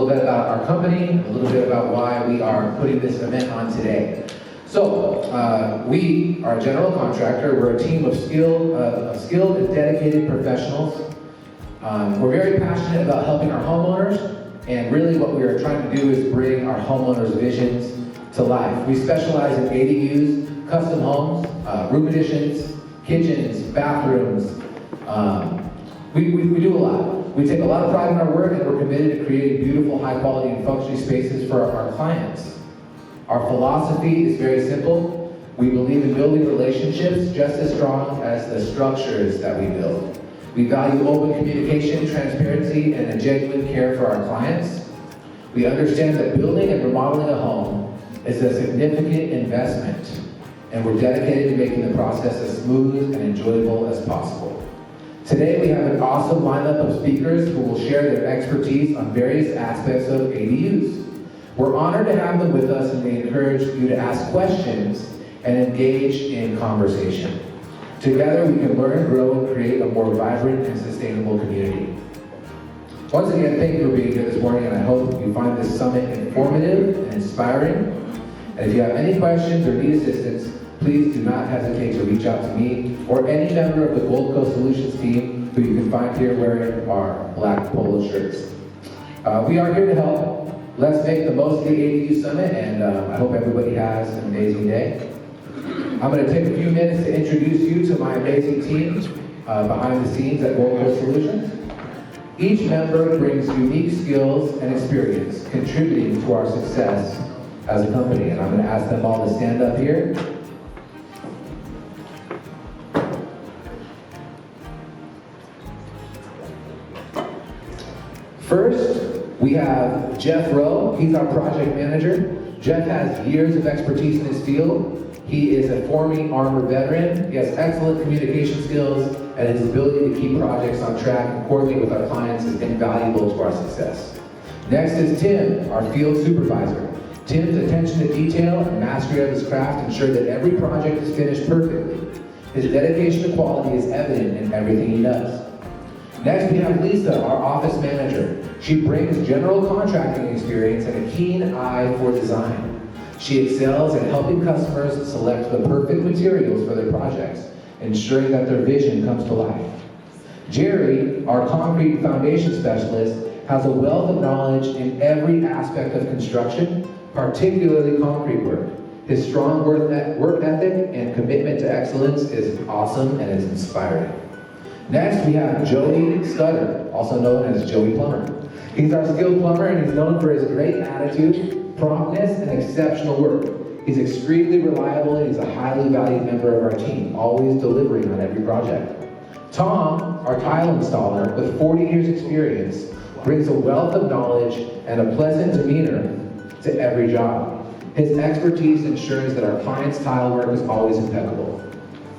little bit about our company, a little bit about why we are putting this event on today. So, we are a general contractor. We're a team of skilled and dedicated professionals. We're very passionate about helping our homeowners, and really what we are trying to do is bring our homeowners' visions to life. We specialize in ADUs, custom homes, room additions, kitchens, bathrooms. We do a lot. We take a lot of pride in our work, and we're committed to creating beautiful, high quality, and functioning spaces for our clients. Our philosophy is very simple. We believe in building relationships just as strong as the structures that we build. We value open communication, transparency, and a genuine care for our clients. We understand that building and remodeling a home is a significant investment, and we're dedicated to making the process as smooth and enjoyable as possible. Today we have an awesome lineup of speakers who will share their expertise on various aspects of ADUs. We're honored to have them with us, and we encourage you to ask questions and engage in conversation. Together we can learn, grow, and create a more vibrant and sustainable community. Once again, thank you for being here this morning, and I hope you find this summit informative and inspiring. And if you have any questions or need assistance, please do not hesitate to reach out to me or any member of the Gold Coast Solutions team who you can find here wearing our black polo shirts. We are here to help. Let's make the most of the ADU Summit, and I hope everybody has an amazing day. I'm going to take a few minutes to introduce you to my amazing team behind the scenes at Gold Coast Solutions. Each member brings unique skills and experience contributing to our success as a company, and I'm going to ask them all to stand up here. First, we have Jeff Rowe. He's our project manager. Jeff has years of expertise in his field. He is a former Armor veteran. He has excellent communication skills, and his ability to keep projects on track and coordinate with our clients is invaluable to our success. Next is Tim, our field supervisor. Tim's attention to detail and mastery of his craft ensure that every project is finished perfectly. His dedication to quality is evident in everything he does. Next, we have Lisa, our office manager. She brings general contracting experience and a keen eye for design. She excels at helping customers select the perfect materials for their projects, ensuring that their vision comes to life. Jerry, our concrete foundation specialist, has a wealth of knowledge in every aspect of construction, particularly concrete work. His strong work ethic and commitment to excellence is awesome and is inspiring. Next, we have Joey Scudder, also known as Joey Plumber. He's our skilled plumber, and he's known for his great attitude, promptness, and exceptional work. He's extremely reliable, and he's a highly valued member of our team, always delivering on every project. Tom, our tile installer, with 40 years experience, brings a wealth of knowledge and a pleasant demeanor to every job. His expertise ensures that our clients' tile work is always impeccable.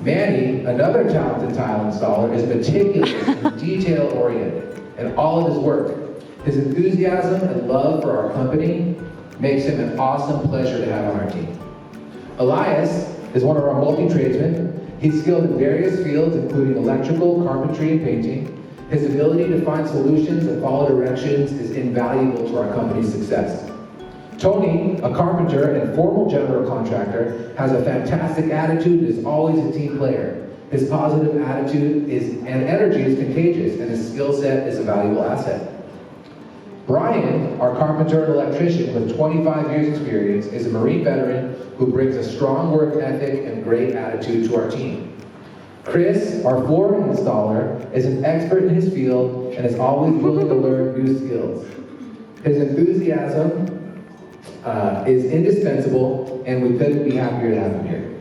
Manny, another talented tile installer, is meticulous and detail-oriented in all of his work. His enthusiasm and love for our company makes him an awesome pleasure to have on our team. Elias is one of our multi-tradesmen. He's skilled in various fields, including electrical, carpentry, and painting. His ability to find solutions and follow directions is invaluable to our company's success. Tony, a carpenter and former general contractor, has a fantastic attitude and is always a team player. His positive attitude and energy is contagious, and his skill set is a valuable asset. Brian, our carpenter and electrician with 25 years experience, is a Marine veteran who brings a strong work ethic and great attitude to our team. Chris, our floor installer, is an expert in his field and is always willing to learn new skills. His enthusiasm is indispensable, and we couldn't be happier to have him here.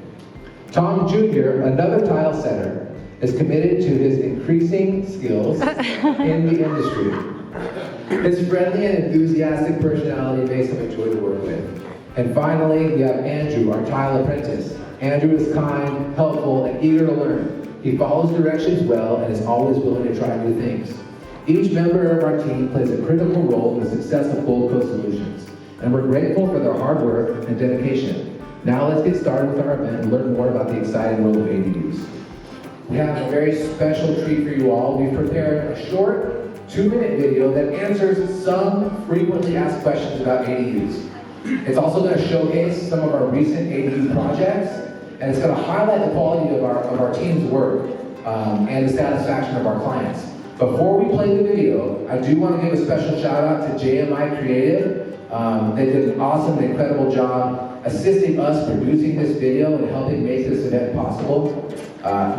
Tom Jr., another tile setter, is committed to his increasing skills in the industry. His friendly and enthusiastic personality makes him enjoy to work with. And finally, we have Andrew, our tile apprentice. Andrew is kind, helpful, and eager to learn. He follows directions well and is always willing to try new things. Each member of our team plays a critical role in the success of Gold Coast Solutions, and we're grateful for their hard work and dedication. Now let's get started with our event and learn more about the exciting world of ADUs. We have a very special treat for you all. We've prepared a short 2-minute video that answers some frequently asked questions about ADUs. It's also going to showcase some of our recent ADU projects, and it's going to highlight the quality of our team's work and the satisfaction of our clients. Before we play the video, I do want to give a special shout out to JMI Creative. They did an awesome and incredible job assisting us producing this video and helping make this event possible.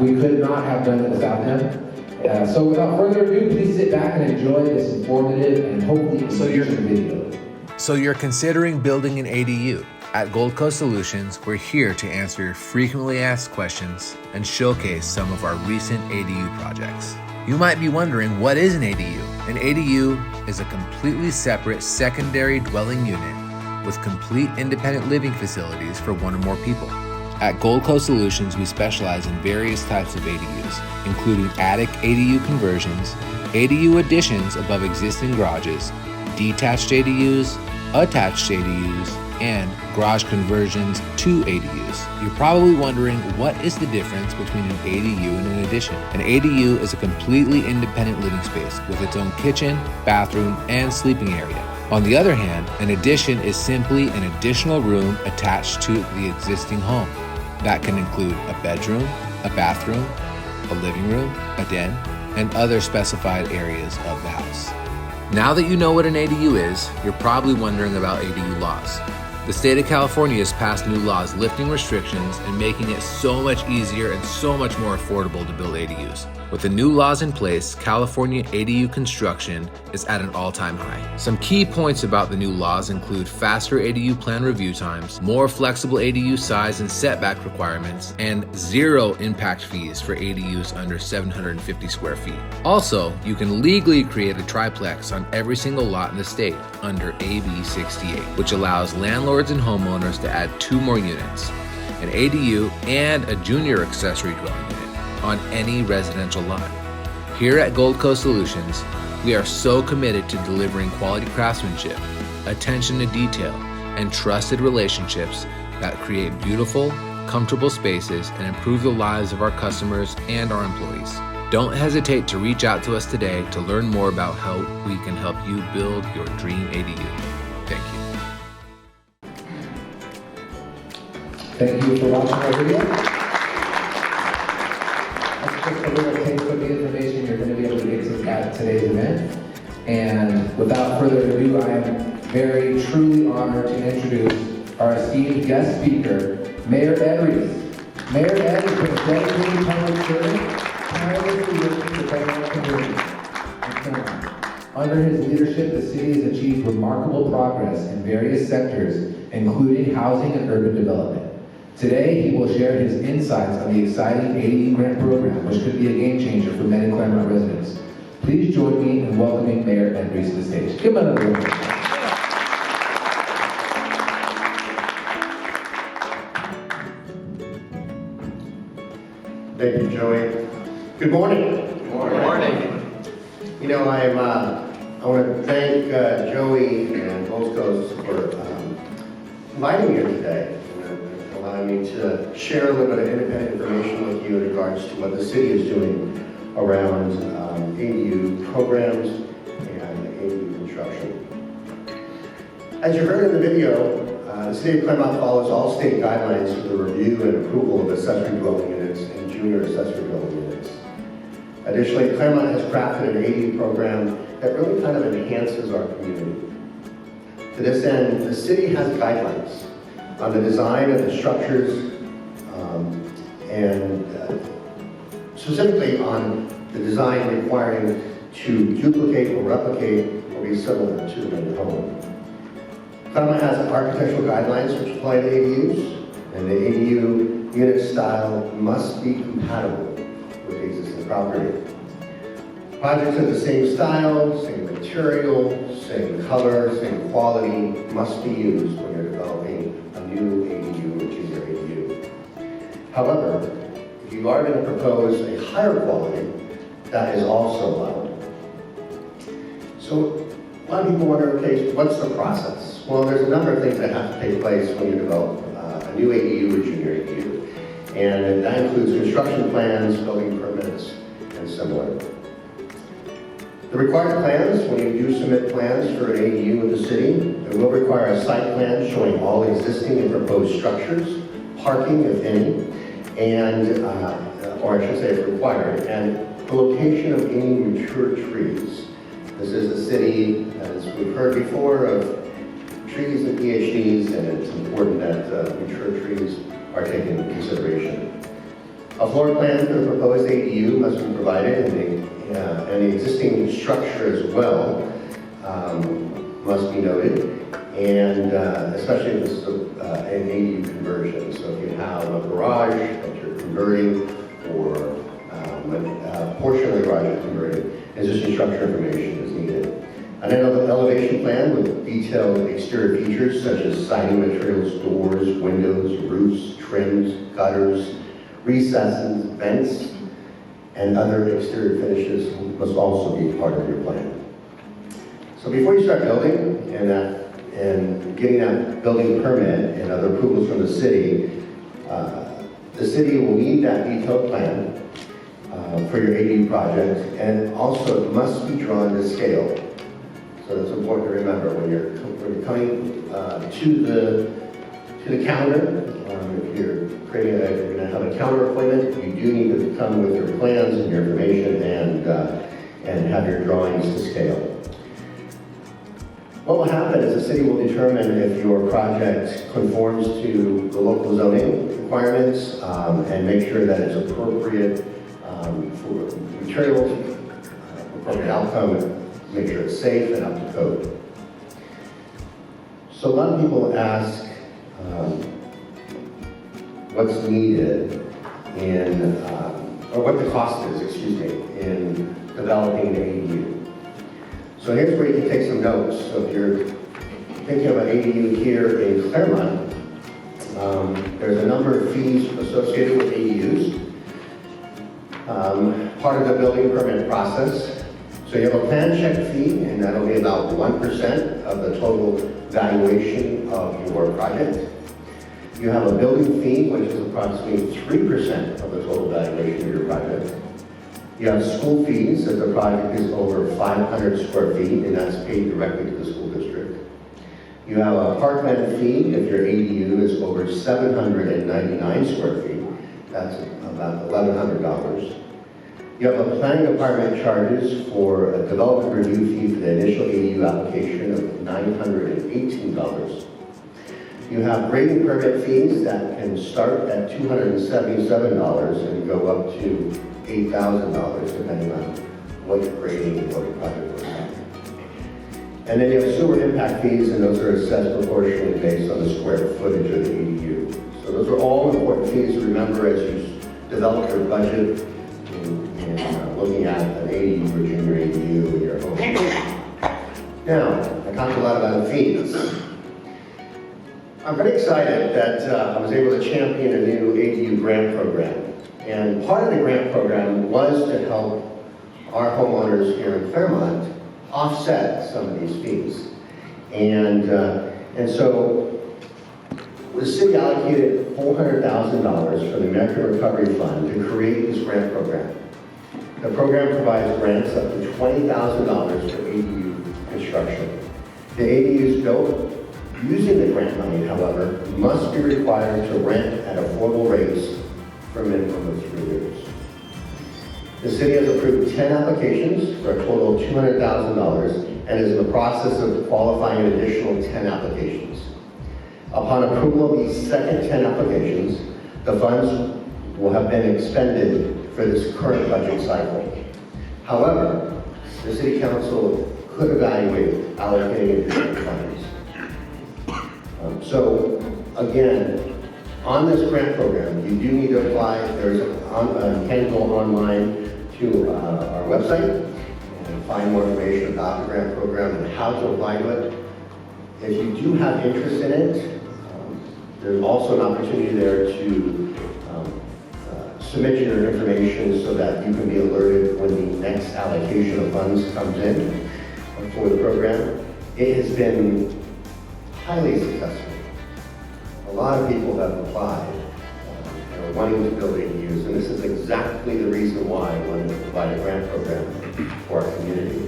We could not have done it without them. So without further ado, please sit back and enjoy this informative and hopefully engaging video. So you're considering building an ADU. At Gold Coast Solutions, we're here to answer your frequently asked questions and showcase some of our recent ADU projects. You might be wondering, what is an ADU? An ADU is a completely separate secondary dwelling unit with complete independent living facilities for one or more people. At Gold Coast Solutions, we specialize in various types of ADUs, including attic ADU conversions, ADU additions above existing garages, detached ADUs, attached ADUs, and garage conversions to ADUs. You're probably wondering, what is the difference between an ADU and an addition? An ADU is a completely independent living space with its own kitchen, bathroom, and sleeping area. On the other hand, an addition is simply an additional room attached to the existing home. That can include a bedroom, a bathroom, a living room, a den, and other specified areas of the house. Now that you know what an ADU is, you're probably wondering about ADU laws. The state of California has passed new laws lifting restrictions and making it so much easier and so much more affordable to build ADUs. With the new laws in place, California ADU construction is at an all-time high. Some key points about the new laws include faster ADU plan review times, more flexible ADU size and setback requirements, and zero impact fees for ADUs under 750 square feet. Also, you can legally create a triplex on every single lot in the state under AB 68, which allows landlords and homeowners to add 2 more units, an ADU and a junior accessory dwelling unit, on any residential lot. Here at Gold Coast Solutions, we are so committed to delivering quality craftsmanship, attention to detail, and trusted relationships that create beautiful, comfortable spaces and improve the lives of our customers and our employees. Don't hesitate to reach out to us today to learn more about how we can help you build your dream ADU. Thank you. Thank you for watching our video. Just a little taste of the information you're going to be able to get at today's event. And without further ado, I am very truly honored to introduce our esteemed guest speaker, Mayor Ed Reece. Mayor Ed has been a dedicated public servant, tirelessly working to better our community. Under his leadership, the city has achieved remarkable progress in various sectors, including housing and urban development. Today, he will share his insights on the exciting ADU grant program, which could be a game changer for many Claremont residents. Please join me in welcoming Mayor Ed Reece to the stage. Give him another round. Thank you, Joey. Good morning. Good morning. You know, I want to thank Joey and Gold Coast for inviting me here today. Allowing me to share a little bit of independent information with you in regards to what the city is doing around ADU programs and ADU construction. As you heard in the video, the city of Claremont follows all state guidelines for the review and approval of accessory dwelling units and junior accessory dwelling units. Additionally, Claremont has crafted an ADU program that really kind of enhances our community. To this end, the city has guidelines on the design of the structures and specifically on the design requiring to duplicate or replicate or be similar to the main home. Claremont has architectural guidelines which apply to ADUs, and the ADU unit style must be compatible with the existing property. Projects of the same style, same material, same color, same quality must be used when you're developing a new ADU or junior ADU. However, if you are going to propose a higher quality, that is also allowed. So a lot of people wonder, okay, what's the process? Well, there's a number of things that have to take place when you develop a new ADU or junior ADU. And that includes construction plans, building permits, and similar. The required plans, when you do submit plans for an ADU with the city, it will require a site plan showing all existing and proposed structures, parking if any, and, or I should say it's required, and the location of any mature trees. This is a city, as we've heard before, of trees and PhDs, and it's important that mature trees are taken into consideration. A floor plan for the proposed ADU must be provided, and the existing structure as well must be noted, and especially if this is an ADU conversion. So if you have a garage that you're converting, or a portion of the garage you're converting, existing structure information is needed. An elevation plan with detailed exterior features such as siding materials, doors, windows, roofs, trims, gutters, recesses, vents, and other exterior finishes must also be part of your plan. So before you start building and getting that building permit and other approvals from the city will need that detailed plan for your ADU project, and also it must be drawn to scale. So that's important to remember when you're coming to the counter. If you're going to have a counter appointment, you do need to come with your plans and your information and have your drawings to scale. What will happen is the city will determine if your project conforms to the local zoning requirements and make sure that it's appropriate for materials, appropriate outcome, make sure it's safe and up to code. So a lot of people ask what's needed in, or what the cost is, excuse me, in developing an ADU. So here's where you can take some notes. So if you're thinking of an ADU here in Claremont, there's a number of fees associated with ADUs. Part of the building permit process. So you have a plan check fee, and that'll be about 1% of the total valuation of your project. You have a building fee, which is approximately 3% of the total valuation of your project. You have school fees if the project is over 500 square feet, and that's paid directly to the school district. You have a parkland fee if your ADU is over 799 square feet. That's about $1,100. You have a planning department charges for a development review fee for the initial ADU application of $918. You have grading permit fees that can start at $277 and go up to $8,000 depending on what you're grading and what your project looks like. And then you have sewer impact fees, and those are assessed proportionally based on the square footage of the ADU. So those are all important fees to remember as you develop your budget and looking at an ADU or junior ADU in your home. Now, I talked a lot about the fees. I'm very excited that I was able to champion a new ADU grant program. And part of the grant program was to help our homeowners here in Claremont offset some of these fees. And so the city allocated $400,000 from the American Recovery Fund to create this grant program. The program provides grants up to $20,000 for ADU construction. The ADUs built using the grant money, however, must be required to rent at affordable rates for a minimum of 3 years. The city has approved 10 applications for a total of $200,000 and is in the process of qualifying an additional 10 applications. Upon approval of these second 10 applications, the funds will have been expended for this current budget cycle. However, the City Council could evaluate allocating additional funds. So again, on this grant program, you do need to apply. You can go online to our website and find more information about the grant program and how to apply to it. If you do have interest in it, there's also an opportunity there to submit your information so that you can be alerted when the next allocation of funds comes in for the program. It has been highly successful. A lot of people have applied and are wanting to build ADUs, and this is exactly the reason why I wanted to provide a grant program for our community.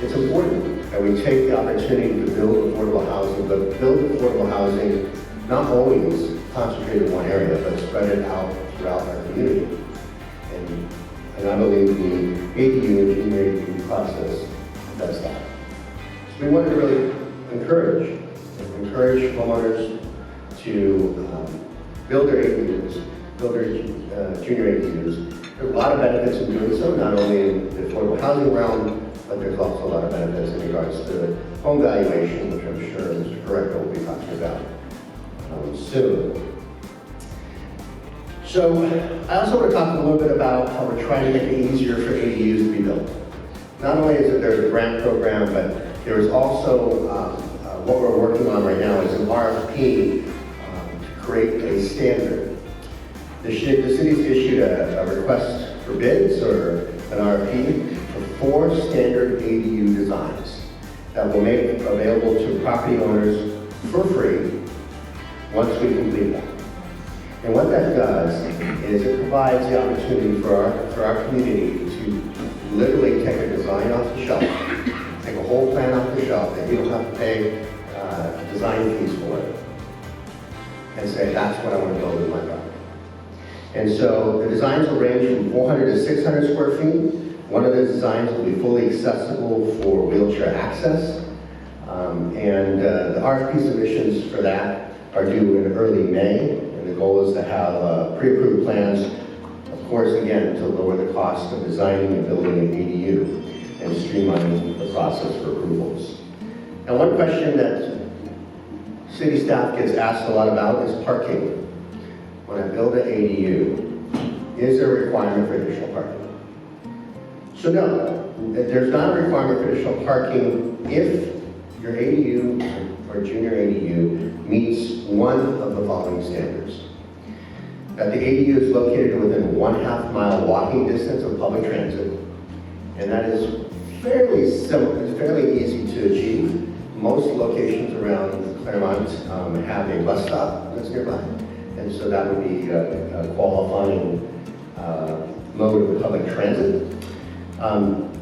it's important that we take the opportunity to build affordable housing, but build affordable housing not always concentrated in one area, but spread it out throughout our community. And I believe the ADU and junior ADU process does that. So we wanted to really encourage homeowners to build their ADUs, build their junior ADUs. There's a lot of benefits in doing so, not only in the affordable housing realm, but there's also a lot of benefits in regards to home valuation, which I'm sure Mr. Porreca will be talking about soon. So I also want to talk a little bit about how we're trying to make it easier for ADUs to be built. Not only is it there's a grant program, but there's also what we're working on right now is an RFP to create a standard. The city's issued a request for bids or an RFP for 4 standard ADU designs that will make available to property owners for free once we complete that. And what that does is it provides the opportunity for our community to literally take a design off the shelf, take a whole plan off the shelf that you don't have to pay design fees for it, and say, that's what I want to build in my property. And so the designs will range from 400 to 600 square feet. One of the designs will be fully accessible for wheelchair access. And the RFP submissions for that are due in early May. And the goal is to have pre-approved plans, of course, again, to lower the cost of designing and building an ADU and streamlining the process for approvals. Now, one question that city staff gets asked a lot about is parking. When I build an ADU, is there a requirement for additional parking? So no, there's not a requirement for additional parking if your ADU or junior ADU meets one of the following standards. That the ADU is located within 1/2 mile walking distance of public transit, and that is fairly simple, it's fairly easy to achieve. Most locations around Claremont have a bus stop that's nearby, and so that would be a qualifying mode of public transit.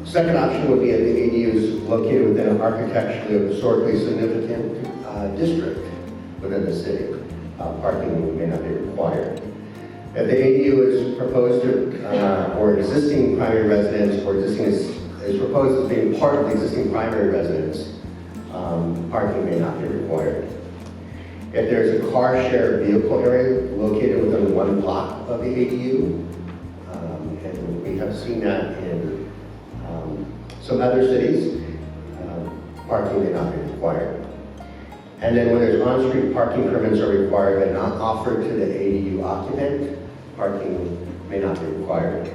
Second option would be if the ADU is located within an architecturally or historically significant district within the city. Parking may not be required. If the ADU is proposed to, or existing primary residence, or existing is proposed as being part of the existing primary residence, parking may not be required. If there's a car shared vehicle area located within 1 block of the ADU, and we have seen that in some other cities, parking may not be required. And then when there's on-street parking permits are required but not offered to the ADU occupant, parking may not be required.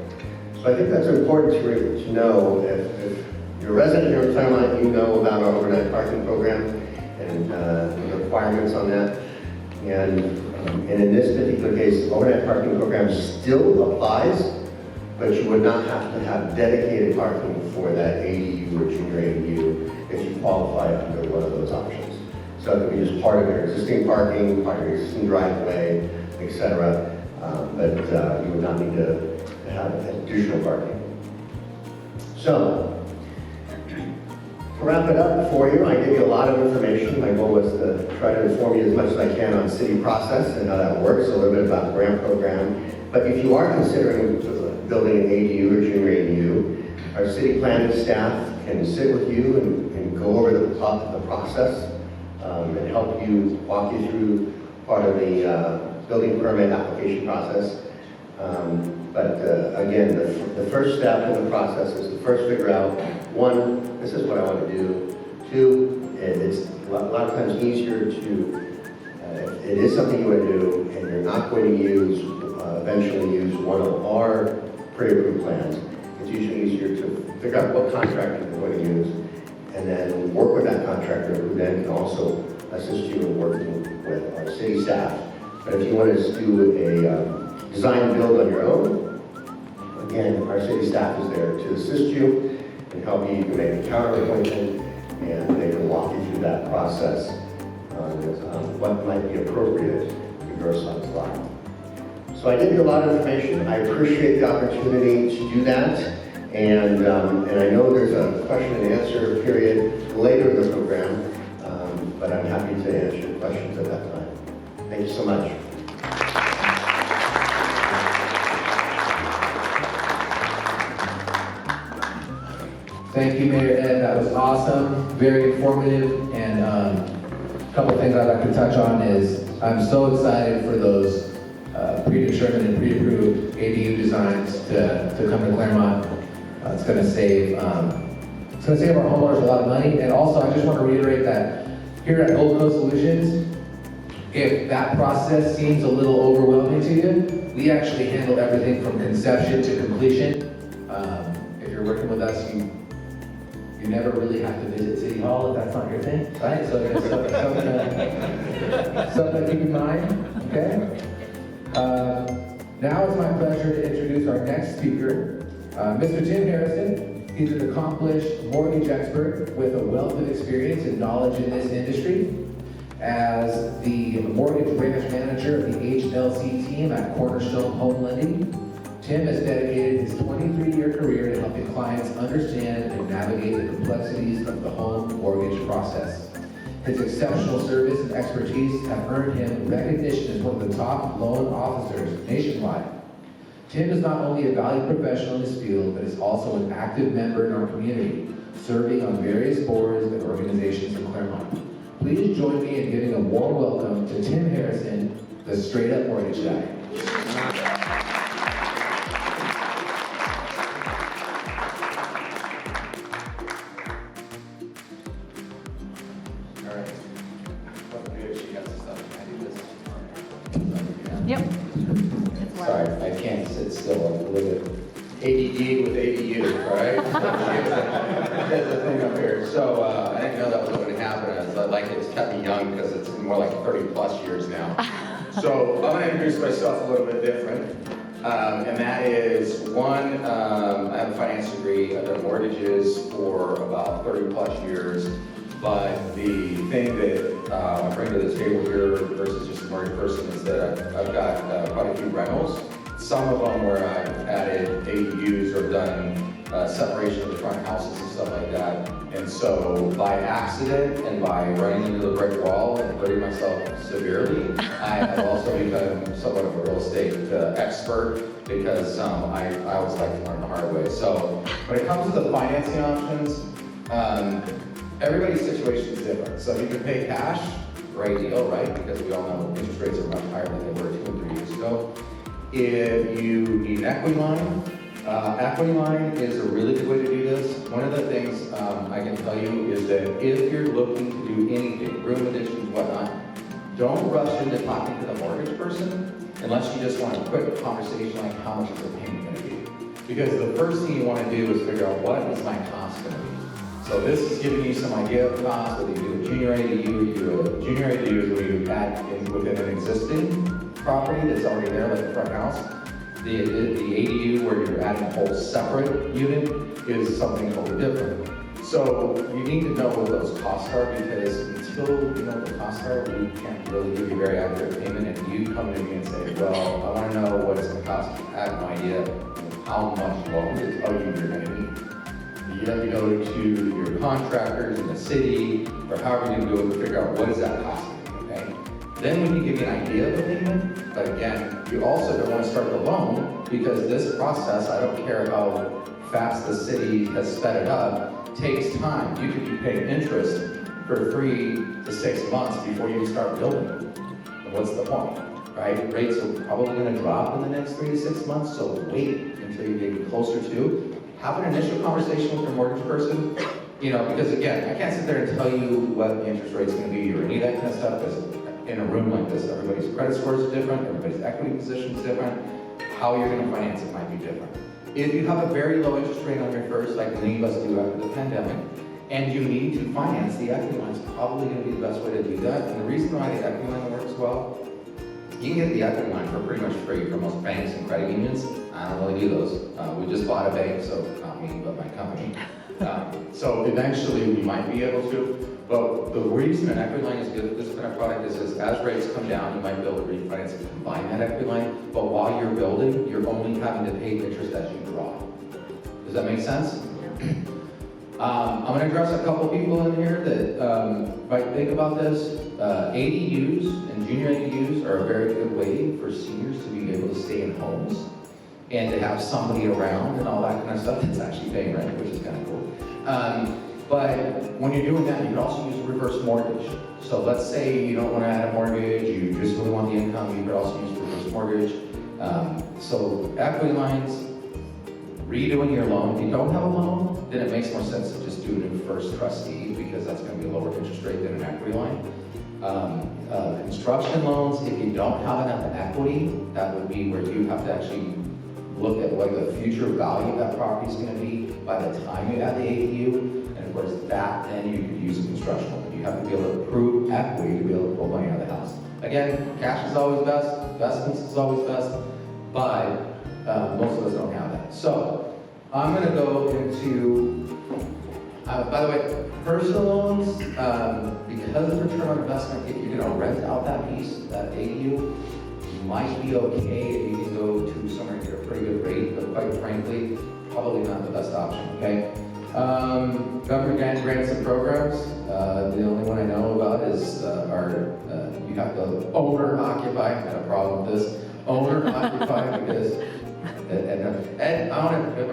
So I think that's important to know. If you're a resident here in Claremont, you know about our overnight parking program and the requirements on that. And in this particular case, the overnight parking program still applies, but you would not have to have dedicated parking for that ADU or junior ADU if you qualify under one of those options. So it could be just part of your existing parking, part of your existing driveway, etc. But you would not need to have additional parking. So, to wrap it up for you, I gave you a lot of information. My goal was to try to inform you as much as I can on city process and how that works, a little bit about the grant program. But if you are considering building an ADU or junior ADU, our city planning staff can sit with you and go over the process and help you, walk you through part of the building permit application process. Again, the first step in the process is to first figure out, 1, this is what I want to do. 2, it's a lot of times easier to, if it is something you want to do and you're not going to use, eventually use one of our pre-approved plans, it's usually easier to figure out what contractor you're going to use and then work with that contractor who then can also assist you in working with our city staff. But if you want to do a design and build on your own, again, our city staff is there to assist you and help you. You can make a counter appointment and they can walk you through that process on what might be appropriate for your size lot. So I gave you a lot of information. I appreciate the opportunity to do that. And I know there's a question and answer period later in the program, but I'm happy to answer your questions at that time. Thank you so much. Thank you, Mayor Ed. That was awesome, very informative, and a couple things I'd like to touch on is I'm so excited for those predetermined and pre-approved ADU designs to come to Claremont. It's going to save our homeowners a lot of money, and also I just want to reiterate that here at Gold Coast Solutions, if that process seems a little overwhelming to you, we actually handle everything from conception to completion. If you're working with us, you never really have to visit City Hall if that's not your thing, right? So there's something to keep in mind, okay? Now it's my pleasure to introduce our next speaker, Mr. Tim Harrison. He's an accomplished mortgage expert with a wealth of experience and knowledge in this industry. As the mortgage branch manager of the HLC team at Cornerstone Home Lending, Tim has dedicated his 23-year career to helping clients understand and navigate the complexities of the home mortgage process. His exceptional service and expertise have earned him recognition as one of the top loan officers nationwide. Tim is not only a valued professional in this field, but is also an active member in our community, serving on various boards and organizations in Claremont. Please join me in giving a warm welcome to Tim Harrison, the straight-up mortgage guy. Yep. Sorry, I can't sit still. I'm a little bit ADD with ADU, right? That's the thing up here. So I didn't know that was going to happen. I like it's kept me young because it's more like 30 plus years now. So I'm going to introduce myself a little bit different. And that is one, I have a finance degree. I've done mortgages for about 30 plus years. But the thing that I bring to the table here versus just a mortgage person is that I've got quite a few rentals. Some of them where I've added ADUs or done separation of the front houses and stuff like that. And so by accident and by running into the brick wall and hurting myself severely, I have also become somewhat of a real estate expert because I always like to learn the hard way. So when it comes to the financing options, everybody's situation is different. So you can pay cash, great deal, right? Because we all know interest rates are much higher than they were 2 and 3 years ago. If you need an equity line is a really good way to do this. One of the things I can tell you is that if you're looking to do anything, room additions, whatnot, don't rush into talking to the mortgage person unless you just want a quick conversation like how much is the payment going to be. Because the first thing you want to do is figure out what is my cost going to be. So this is giving you some idea of cost, whether you do a junior ADU, junior ADU is where you add in within an existing property that's already there, like the front house. The ADU where you're adding a whole separate unit is something totally different. So you need to know what those costs are because until you know what the costs are, we can't really give you very accurate payment. And you come to me and say, well, I want to know what it's going to cost. I have no idea how much loan to tell you you're going to need. You have to go to your contractors in the city, or however you're going to do it, to figure out what is that costing, okay? Then we can give you an idea of the payment, but again, you also don't want to start the loan because this process, I don't care how fast the city has sped it up, takes time. You could be paying interest for 3 to 6 months before you start building. And what's the point, right? Rates are probably going to drop in the next 3 to 6 months, so wait until you get closer to. Have an initial conversation with your mortgage person, because again, I can't sit there and tell you what the interest rate's going to be or any of that kind of stuff, because in a room like this, everybody's credit scores are different, everybody's equity position is different, how you're going to finance it might be different. If you have a very low interest rate on your first, like many of us do after the pandemic, and you need to finance, the equity line is probably going to be the best way to do that. And the reason why the equity line works well, you can get the equity line for pretty much free from most banks and credit unions. I don't really do those. We just bought a bank, so not me, but my company. So eventually we might be able to. But the reason an equity line is good at this kind of product is as rates come down, you might be able to refinance and combine that equity line. But while you're building, you're only having to pay interest as you draw. Does that make sense? I'm going to address a couple people in here that might think about this. ADUs and junior ADUs are a very good way for seniors to be able to stay in homes and to have somebody around and all that kind of stuff that's actually paying rent, which is kind of cool. But when you're doing that, you can also use a reverse mortgage. So let's say you don't want to add a mortgage, you just really want the income, you could also use reverse mortgage. So equity lines, redoing your loan. If you don't have a loan, then it makes more sense to just do it in first trustee because that's going to be a lower interest rate than an equity line. Construction loans, if you don't have enough equity, that would be where you have to actually look at what the future value of that property is going to be by the time you add the ADU. And of course, that then you could use a construction loan. You have to be able to prove equity to be able to pull money out of the house. Again, cash is always best, investments is always best, but most of us don't have that. So I'm going to go into, by the way, personal loans, because of return on investment, if you're going to rent out that piece, that ADU, might be okay if you can go to somewhere and get a pretty good rate, but quite frankly, probably not the best option, okay? Government grants and programs, the only one I know about is you have to owner occupy, I've got a problem with this, owner occupy because, and I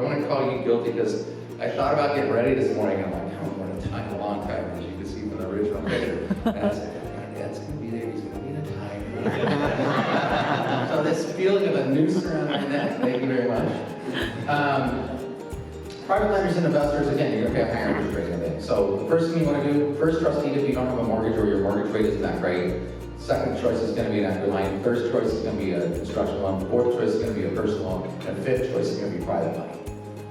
want to call you guilty because I thought about getting ready this morning and I'm like, I'm going to time a long time, as you can see from the original picture. And I said, my dad's going to be there, he's going to be the time. So this feeling of a noose around my neck, thank you very much. Private lenders and investors, again, you're going to pay a higher interest rate than they. So the first thing you want to do, first trustee if you don't have a mortgage or your mortgage rate isn't that great. Second choice is going to be an equity line. Third choice is going to be a construction loan. Fourth choice is going to be a personal loan. And fifth choice is going to be private money.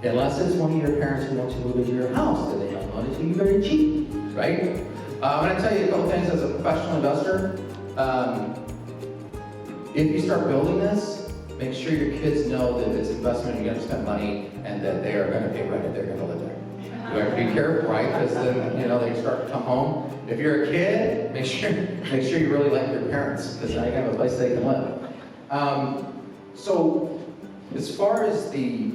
Unless it's one of your parents who wants to move into your house, then they have money to you very cheap, right? I'm going to tell you a couple things as a professional investor. If you start building this, make sure your kids know that it's investment, you're going to spend money, and that they are going to pay rent, they're going to live there. You have to be careful, right? Because then, they start to come home. If you're a kid, make sure you really like your parents, because now you have a place they can live. So, as far as the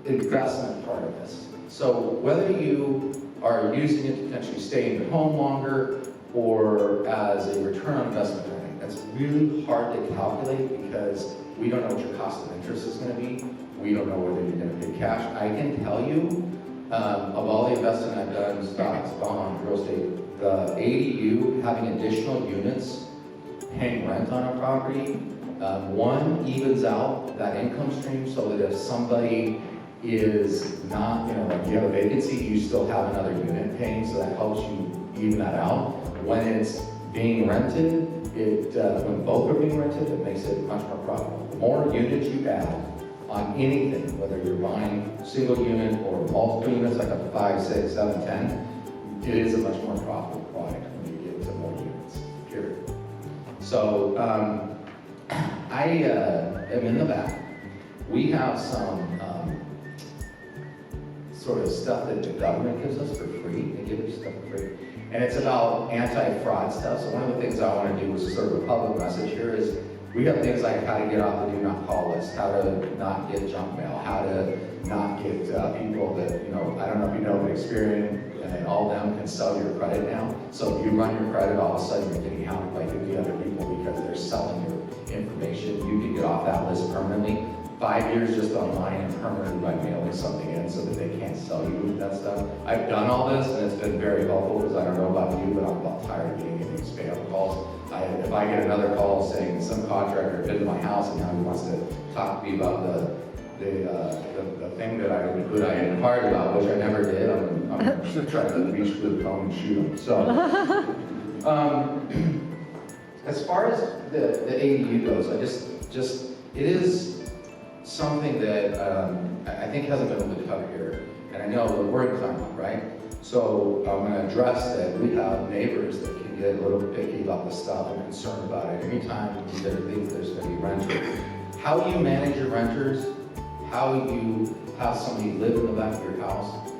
investment part of this, so whether you are using it to potentially stay in your home longer or as a return on investment, that's really hard to calculate because we don't know what your cost of interest is going to be. We don't know whether you're going to pay cash. I can tell you, of all the investment I've done, stocks, bonds, real estate, the ADU, having additional units, paying rent on a property, one evens out that income stream so that if somebody is not, like you have a vacancy, you still have another unit paying, so that helps you even that out. When it's being rented, when both are being rented, it makes it much more profitable. The more units you add on anything, whether you're buying single unit or multiple units, like up to 5, 6, 7, 10, it is a much more profitable product when you get to more units, period. So, I am in the back. We have some sort of stuff that the government gives us for free. They give us stuff for free. And it's about anti-fraud stuff. So one of the things I want to do is sort of a public message here is we have things like how to get off the do not call list, how to not get junk mail, how to not get people that, I don't know if you know, but Experian and all of them can sell your credit now. So if you run your credit, all of a sudden you're getting hounded by 50 other people because they're selling your information. You can get off that list permanently. 5 years just online and permanently by mailing something in so that they can't sell you that stuff. I've done all this and it's been very helpful because I don't know about you, but I'm about tired of getting these spam calls. If I get another call saying some contractor bid to my house and now he wants to talk to me about the thing that I inquired about, which I never did, I'm going to try to reach for the phone and shoot him. So, as far as the ADU goes, it is something that I think hasn't been really covered here. And I know we're in Claremont, right? So I'm going to address that we have neighbors that can get a little picky about the stuff and concerned about it. Anytime you think there's going to be renters. How you manage your renters, how you have somebody live in the back of your house,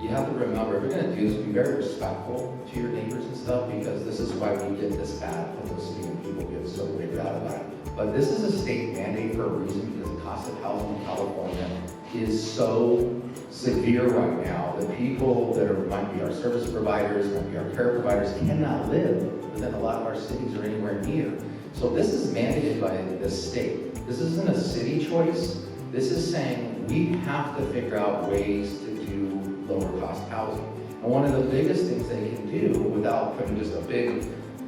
you have to remember, if you're going to do this, be very respectful to your neighbors and stuff, because this is why we get this bad publicity and people get so weirded out about it. But this is a state mandate for a reason, because the cost of housing in California is so severe right now that people that might be our service providers, might be our care providers, cannot live within a lot of our cities or anywhere near. So this is mandated by the state. This isn't a city choice. This is saying we have to figure out ways to do lower cost housing. And one of the biggest things they can do without putting just a big,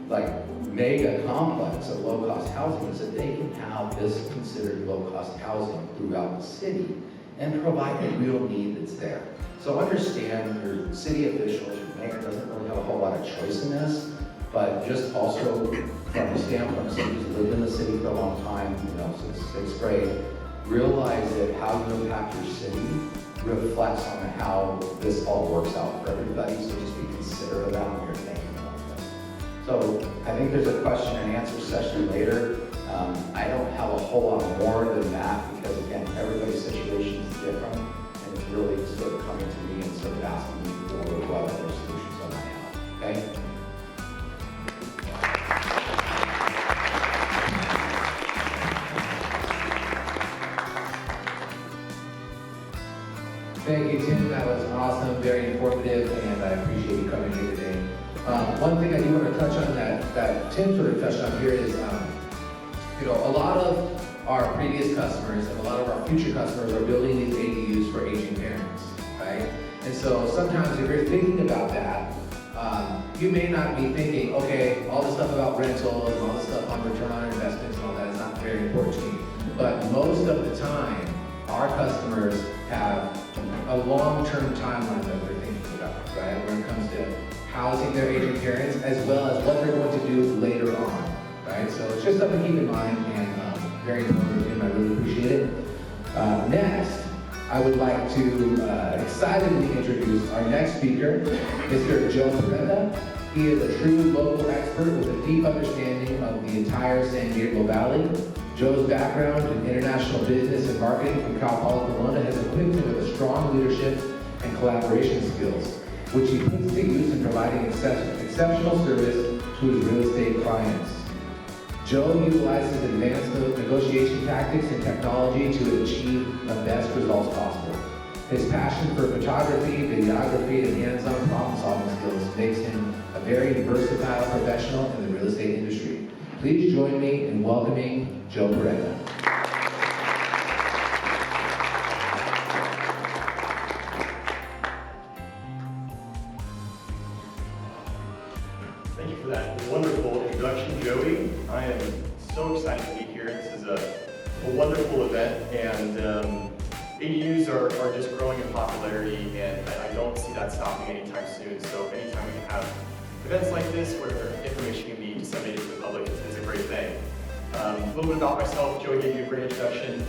like, mega complex of low cost housing is that they can have this considered low cost housing throughout the city and provide a real need that's there. So understand your city officials, your mayor doesn't really have a whole lot of choice in this, but just also from a standpoint of somebody who's lived in the city for a long time, since 6th grade, realize that how you impact your city reflects on how this all works out for everybody, so just be considerate of that when you're thinking about this. So I think there's a question and answer session later. I don't have a whole lot more than that because again, everybody's situation is different and it's really sort of coming to me and sort of asking me for what other solutions I might have, okay? Thank you, Tim. That was awesome, very informative, and I appreciate you coming here today. One thing I do want to touch on that Tim sort of touched on here is, a lot of our previous customers and a lot of our future customers are building these ADUs for aging parents, right? And so sometimes if you're thinking about that, you may not be thinking, okay, all the stuff about rentals and all the stuff on return on investments and all that is not very important to me. But most of the time, our customers have a long-term timeline that they're thinking about, right? When it comes to housing their aging parents, as well as what they're going to do later on, right? So it's just something to keep in mind, and very informative, and I really appreciate it. Next, I would like to excitedly introduce our next speaker, Mr. Joe Porreca. He is a true local expert with a deep understanding of the entire San Diego Valley. Joe's background in international business and marketing from Cal Poly Pomona has equipped him with a strong leadership and collaboration skills, which he puts to use in providing exceptional service to his real estate clients. Joe utilizes advanced negotiation tactics and technology to achieve the best results possible. His passion for photography, videography, and hands-on problem-solving skills makes him a very versatile professional in the real estate industry. Please join me in welcoming Joe Porreca. Thank you for that wonderful introduction, Joey. I am so excited to be here. This is a wonderful event, and ADUs are just growing in popularity, and I don't see that stopping anytime soon. So anytime we can have events like this where information can be disseminated to the public, it's a great thing. A little bit about myself. Joey gave you a great introduction.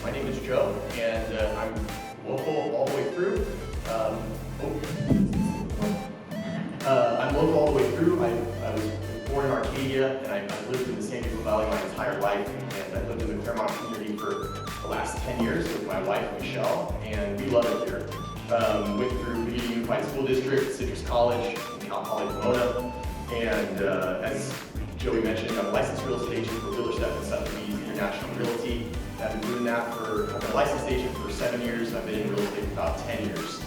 My name is Joe, and I'm local all the way through. I'm local all the way through. I was born in Arcadia, and I've lived in the San Diego Valley my entire life, and I've lived in the Claremont community for the last 10 years with my wife, Michelle, and we love it here. Went through the Unified School District, Citrus College, and Cal Poly Pomona, and as Joey mentioned, I'm a licensed real estate agent for Builder Step and Sotheby's International Realty. I've been doing that I've been a licensed agent for 7 years. I've been in real estate for about 10 years.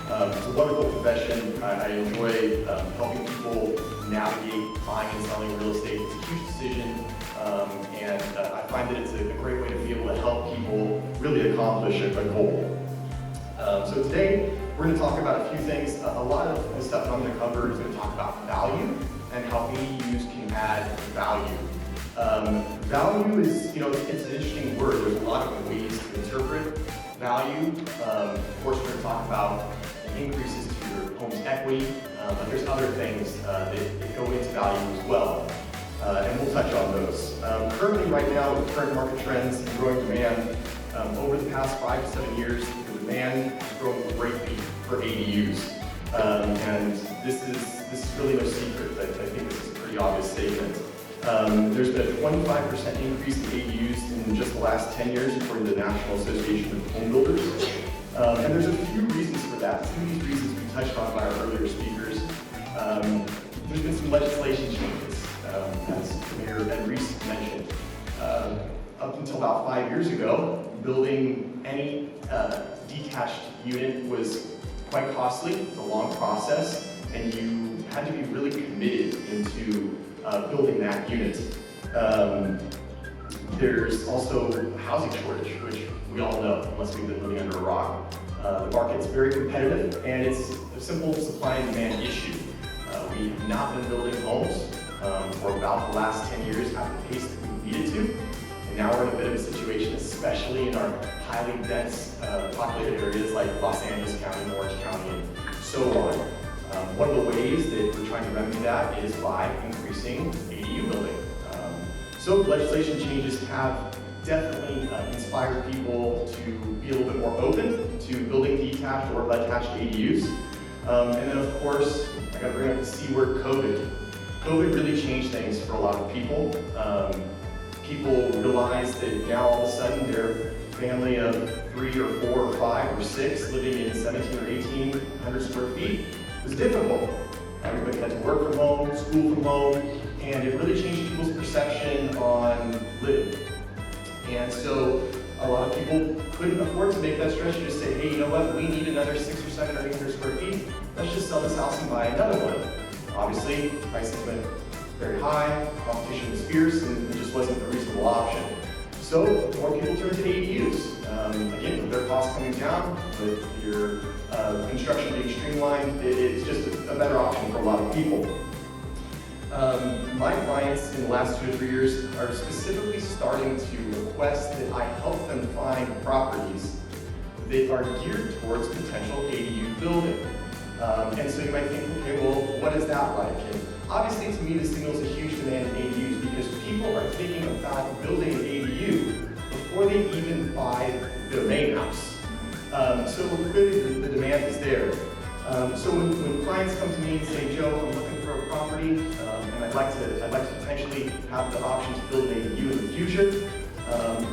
It's a wonderful profession. I enjoy helping people navigate buying and selling real estate. It's a huge decision, and I find that it's a great way to be able to help people really accomplish a goal. So today, we're going to talk about a few things. A lot of the stuff that I'm going to cover is going to talk about value and how ADUs can add value. Value is, it's an interesting word. There's a lot of ways to interpret value. Of course, we're going to talk about increases to your home's equity, but there's other things that go into value as well, and we'll touch on those. Currently, right now, with current market trends and growing demand, over the past 5 to 7 years, the demand has grown greatly for ADUs, and this is really no secret. I think this is a pretty obvious statement. There's been a 25% increase in ADUs in just the last 10 years, according to the National Association of Home Builders. And there's a few reasons for that. Some of these reasons we touched on by our earlier speakers. There's been some legislation changes, as Mayor Ed Reece mentioned. Up until about 5 years ago, building any detached unit was quite costly, it's a long process, and you had to be really committed into building that unit. There's also a housing shortage, which we all know, unless we've been living under a rock. The market's very competitive, and it's a simple supply and demand issue. We have not been building homes for about the last 10 years at the pace that we needed to. And now we're in a bit of a situation, especially in our highly dense populated areas like Los Angeles County, Orange County, and so on. One of the ways that we're trying to remedy that is by increasing ADU building. So legislation changes have definitely inspired people to be a little bit more open to building detached or attached ADUs. And then of course, I gotta bring up the C word, COVID. COVID really changed things for a lot of people. People realized that now all of a sudden their family of 3 or 4 or 5 or 6 living in 17 or 1800 square feet was difficult. Everybody had to work from home, school from home, and it really changed people's perception on living. And so a lot of people couldn't afford to make that stretch to just say, hey, you know what, we need another 6 or 7 or 800 square feet. Let's just sell this house and buy another one. Obviously, prices went very high, competition was fierce, and it just wasn't a reasonable option. So more people turned to ADUs. Again, with their costs coming down, with your construction being streamlined, it's just a better option for a lot of people. My clients in the last 2 to 3 years are specifically starting to request that I help them find properties that are geared towards potential ADU building. And so you might think, okay, well, what is that like? And obviously, to me, this signals a huge demand in ADUs because people are thinking about building an ADU before they even buy their main house. So clearly, the demand is there. So when clients come to me and say, Joe, I'm looking for a property, and I'd like to potentially have the option to build an ADU in the future,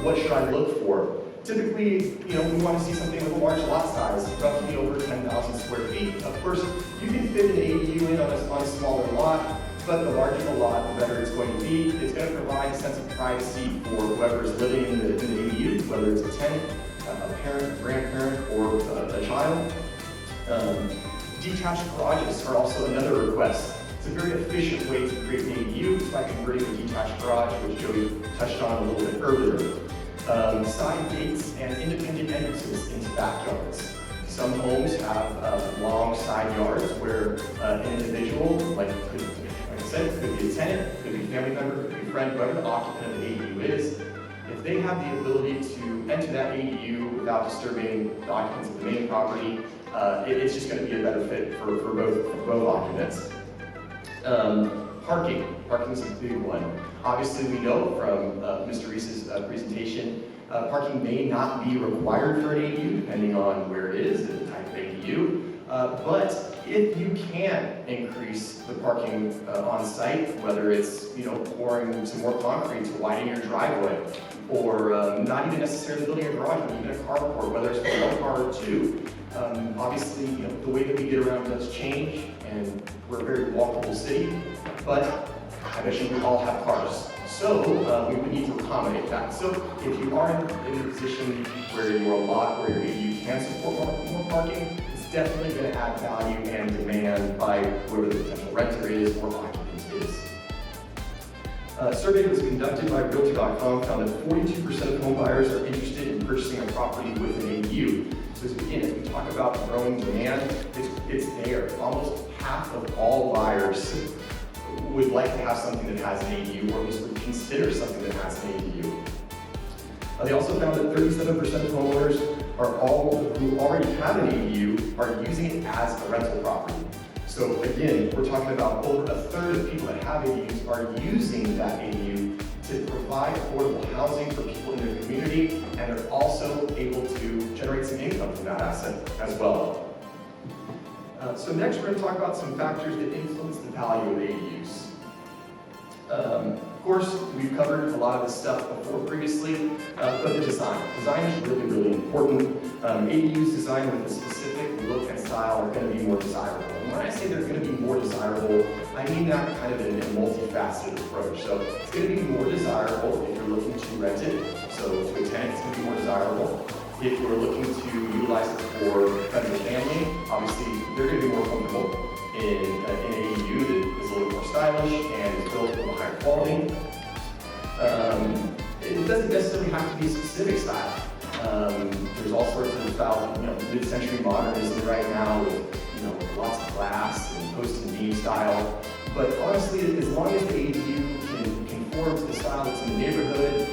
what should I look for? Typically, we want to see something with a large lot size, roughly over 10,000 square feet. Of course, you can fit an ADU in on a smaller lot, but the larger the lot, the better it's going to be. It's going to provide a sense of privacy for whoever is living in the ADU, whether it's a tenant, a parent, a grandparent, or a child. Detached garages are also another request. It's a very efficient way to create an ADU by converting a detached garage, which Joey touched on a little bit earlier. Side gates and independent entrances into backyards. Some homes have long side yards where an individual, like I said, could be a tenant, could be a family member, could be a friend, whoever the occupant of the ADU is. If they have the ability to enter that ADU without disturbing the occupants of the main property, it's just going to be a better fit for both occupants. Parking is a big one. Obviously, we know from Mr. Reese's presentation, parking may not be required for an ADU, depending on where it is and the type of ADU. But if you can increase the parking on site, whether it's pouring some more concrete to widen your driveway, or not even necessarily building a garage, but even a carport, whether it's for one car or two. Obviously, the way that we get around does change, and we're a very walkable city, but I bet you we all have cars. So we would need to accommodate that. So if you are in a position where you're a lot where you can support more parking, it's definitely going to add value and demand by whoever the potential renter is or occupant is. A survey that was conducted by Realtor.com found that 42% of home buyers are interested in purchasing a property with an ADU. So again, as we talk about growing demand, it's there. Almost half of all buyers would like to have something that has an ADU, or at least would consider something that has an ADU. They also found that 37% of homeowners who already have an ADU are using it as a rental property. So again, we're talking about over a third of people that have ADUs are using that ADU to provide affordable housing for people in their community, and are also able to generate some income from that asset as well. So next we're going to talk about some factors that influence the value of ADUs. Of course, we've covered a lot of this stuff before previously, but the design. Design is really, really important. ADUs designed with a specific look and style are going to be more desirable. And when I say they're going to be more desirable, I mean that kind of in a multifaceted approach. So it's going to be more desirable if you're looking to rent it. So to a tenant, it's going to be more desirable. If you're looking to utilize it for friends and family, obviously they're going to be more comfortable in an ADU that is a little more stylish and is built with a higher quality. It doesn't necessarily have to be a specific style. There's all sorts of style, mid-century modernism right now with, lots of glass and post and beam style. But honestly, as long as the ADU can conform to the style that's in the neighborhood,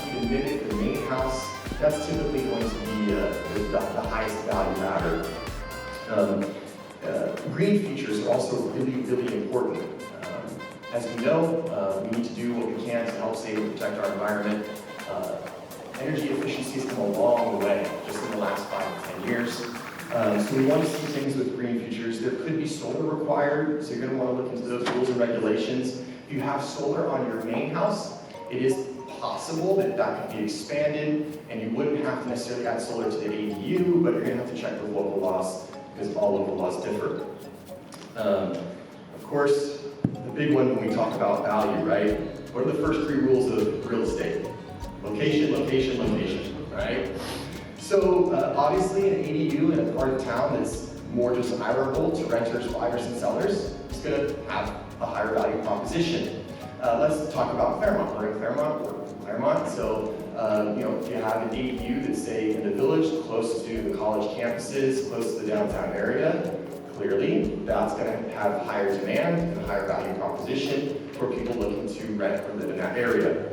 can mimic the main house, that's typically going to be the highest value adder. Green features are also really, really important. As we know, we need to do what we can to help save and protect our environment. Energy efficiency has come a long way just in the last 5 to 10 years. So we want to see things with green features. There could be solar required, so you're going to want to look into those rules and regulations. If you have solar on your main house, it is possible that that could be expanded, and you wouldn't have to necessarily add solar to the ADU, but you're going to have to check with local laws, because all local laws differ. Of course, the big one when we talk about value, right? What are the first 3 rules of real estate? Location, location, location, right? So obviously an ADU in a part of town that's more desirable to renters, buyers, and sellers is going to have a higher value proposition. Let's talk about Claremont. We're in Claremont, so if you have an ADU that's, say, in the village, close to the college campuses, close to the downtown area, clearly that's going to have higher demand and a higher value proposition for people looking to rent or live in that area.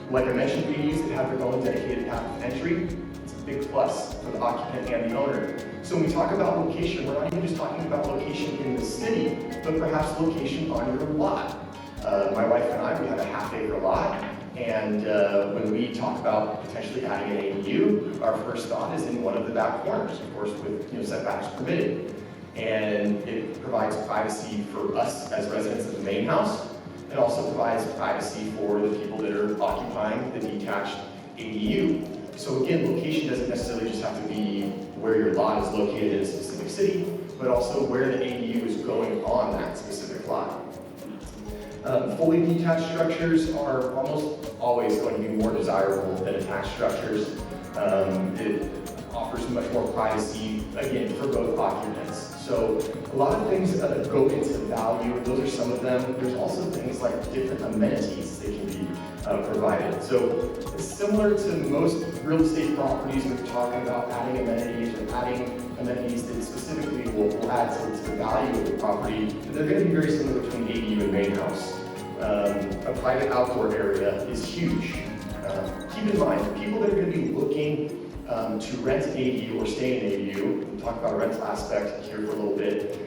Like I mentioned, ADUs that have their own dedicated path of entry, it's a big plus for the occupant and the owner. So when we talk about location, we're not even just talking about location in the city, but perhaps location on your lot. My wife and I, we have a half-acre lot, and when we talk about potentially adding an ADU, our first thought is in one of the back corners, of course, with setbacks permitted. And it provides privacy for us as residents of the main house. It also provides privacy for the people that are occupying the detached ADU. So again, location doesn't necessarily just have to be where your lot is located in a specific city, but also where the ADU is going on that specific lot. Fully detached structures are almost always going to be more desirable than attached structures. It offers much more privacy, again, for both occupants. So a lot of things go into value. Those are some of them. There's also things like different amenities that can be provided. So it's similar to most real estate properties when we're talking about adding amenities or adding amenities that specifically will add to the value of the property. They're going to be very similar between ADU and main house. A private outdoor area is huge. Keep in mind, the people that are going to be looking to rent an ADU or stay in an ADU, we'll talk about a rental aspect here for a little bit,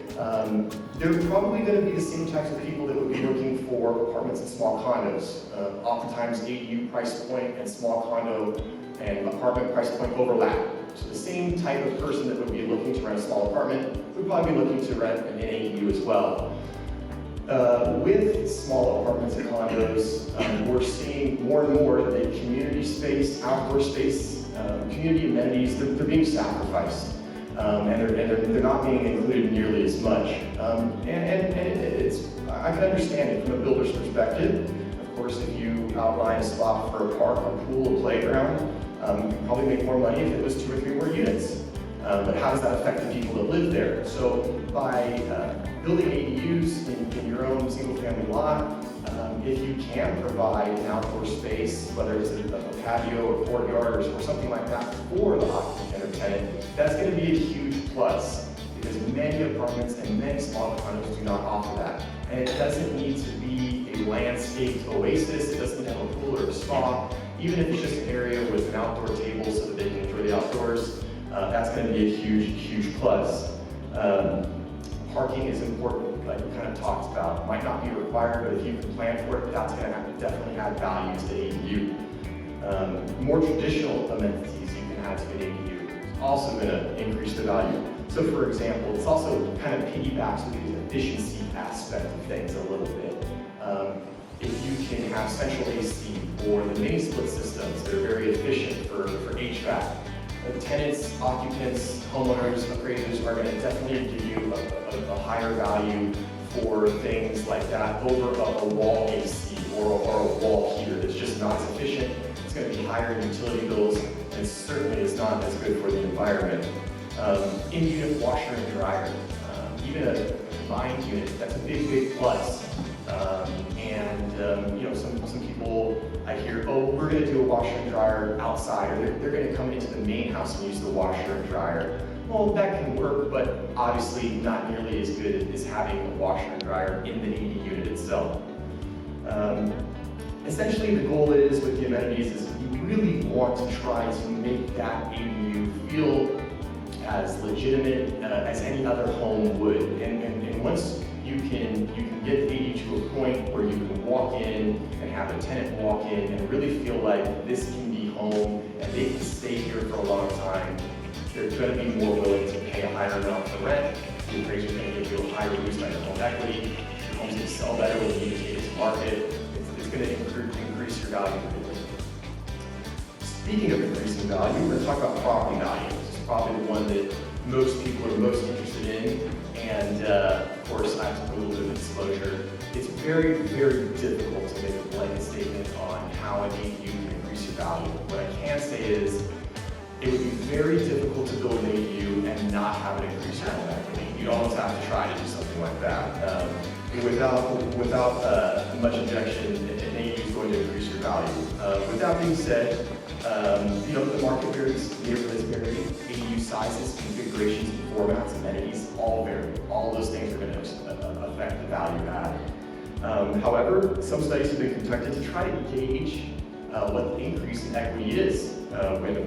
they're probably going to be the same types of people that would be looking for apartments and small condos. Oftentimes ADU price point and small condo and apartment price point overlap. So the same type of person that would be looking to rent a small apartment would probably be looking to rent an ADU as well. With small apartments and condos, we're seeing more and more that community space, outdoor space, community amenities, they're being sacrificed. And they're not being included nearly as much. I can understand it from a builder's perspective. Of course, if you outline a spot for a park, a pool, a playground, you can probably make more money if it was 2 or 3 more units. But how does that affect the people that live there? So by building ADUs in your own single-family lot, if you can provide an outdoor space, whether it's a patio or courtyard or something like that for the occupant or tenant, that's going to be a huge plus because many apartments and many small condos do not offer that. And it doesn't need to be a landscaped oasis, it doesn't have a pool or a spa. Even if it's just an area with an outdoor table so that they can enjoy the outdoors, that's going to be a huge, huge plus. Parking is important, like we kind of talked about. Might not be required, but if you can plan for it, that's going to definitely add value to the ADU. More traditional amenities you can add to an ADU is also going to increase the value. So for example, it's also kind of piggybacks with the efficiency aspect of things a little bit. If you can have central AC or the mini split systems that are very efficient for HVAC, tenants, occupants, homeowners, appraisers are going to definitely give you a higher value for things like that over a wall AC or a wall heater that's just not as efficient. It's going to be higher in utility bills, and certainly is not as good for the environment. In-unit washer and dryer, even a combined unit, that's a big, big plus. You know, some people I hear, oh, we're going to do a washer and dryer outside, or they're going to come into the main house and use the washer and dryer. Well, that can work, but obviously not nearly as good as having a washer and dryer in the AD unit itself. Essentially, the goal is with the amenities is you really want to try to make that ADU feel as legitimate as any other home would. And once you can get the ADU to a point where you can walk in and have a tenant walk in and really feel like this can be home and they can stay here for a long time, they're going to be more willing to pay a higher amount for rent. The appraiser is going to give you a higher boost on your home equity. Your home's going to sell better when you take it to market. It's going to increase your value. Speaking of increasing value, we're going to talk about property value. This is probably the one that most people are most interested in. And of course, I have to put a little bit of disclosure. It's very, very difficult to make a blanket statement on how an ADU can increase your value. What I can say is, it would be very difficult to build an ADU and not have it increase your home equity. You'd almost have to try to do something like that. Without much objection, an ADU is going to increase your value. With that being said, you know, the market varies, neighborhoods vary, ADU sizes, configurations, formats, amenities, all vary. All of those things are going to affect the value add. However, some studies have been conducted to try to gauge what the increase in equity is when a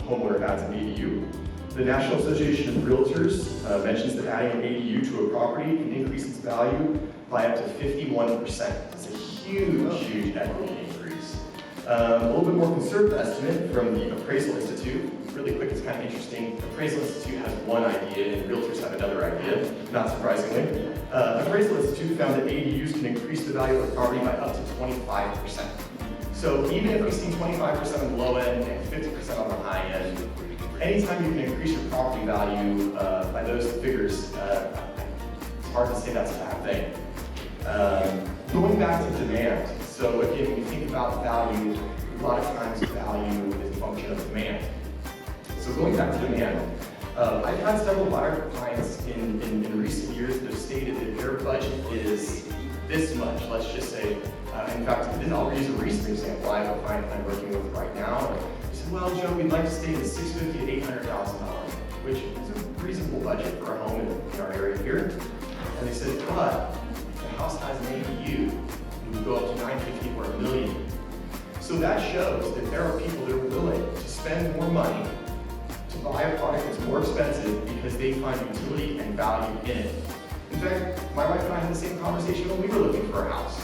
homeowner adds an ADU. The National Association of Realtors mentions that adding an ADU to a property can increase its value by up to 51%. It's a huge, huge equity increase. A little bit more conservative estimate from the Appraisal Institute. Really quick, it's kind of interesting. The Appraisal Institute has one idea and realtors have another idea, not surprisingly. Appraisal Institute found that ADUs can increase the value of a property by up to 25%. So even if we see 25% on the low end and 50% on the high end, anytime you can increase your property value by those figures, it's hard to say that's a bad thing. Going back to demand, so again, when you think about value, a lot of times value is a function of demand. So going back to demand, I've had several buyer clients in recent years that have stated that their budget is this much, let's just say. In fact, I'll use a recent example. I have a client I'm working with right now. He said, well, Joe, we'd like to stay in the $650,000 to $800,000, which is a reasonable budget for a home in our area here. And they said, but the house has an ADU. It would go up to $950,000 or $1 million. So that shows that there are people that are willing to spend more money to buy a product that's more expensive because they find utility and value in it. In fact, my wife and I had the same conversation when we were looking for a house.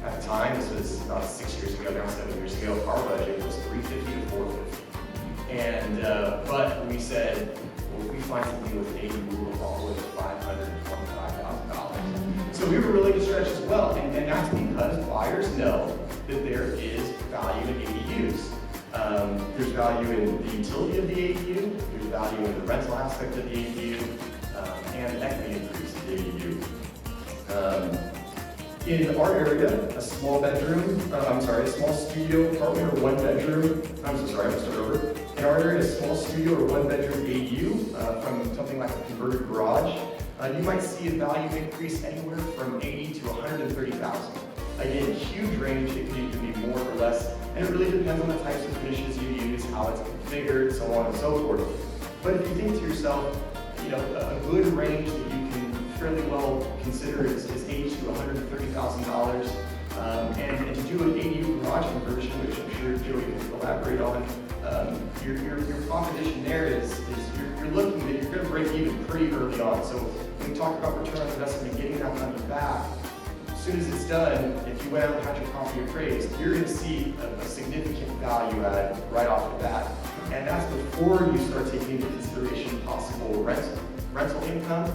At the time, this was about 6 years ago, now 7 years ago, our budget was $350,000 to $450,000. And, but we said, well, if we find something with an ADU, we'll go all the way to $525,000. So we were willing to stretch as well, and that's because buyers know that there is value in ADUs. There's value in the utility of the ADU, there's value in the rental aspect of the ADU, and equity increase of the ADU. In our area, a small studio apartment or one bedroom, I'm so sorry, I'm gonna start over. In our area, a small studio or one bedroom ADU from something like a converted garage, you might see a value increase anywhere from $80,000 to $130,000. Again, huge range, it can either be more or less, and it really depends on the types of finishes you use, how it's configured, so on and so forth. But if you think to yourself, you know, a good range that you can fairly well consider is $80,000 to $130,000. And to do an ADU garage conversion, which I'm sure Joey can elaborate on, your proposition there is you're looking that you're going to break even pretty early on. So when we talk about return on investment and getting that money back, as soon as it's done, if you went out and had your property appraised, you're going to see a significant value add right off the bat. And that's before you start taking into consideration possible rental income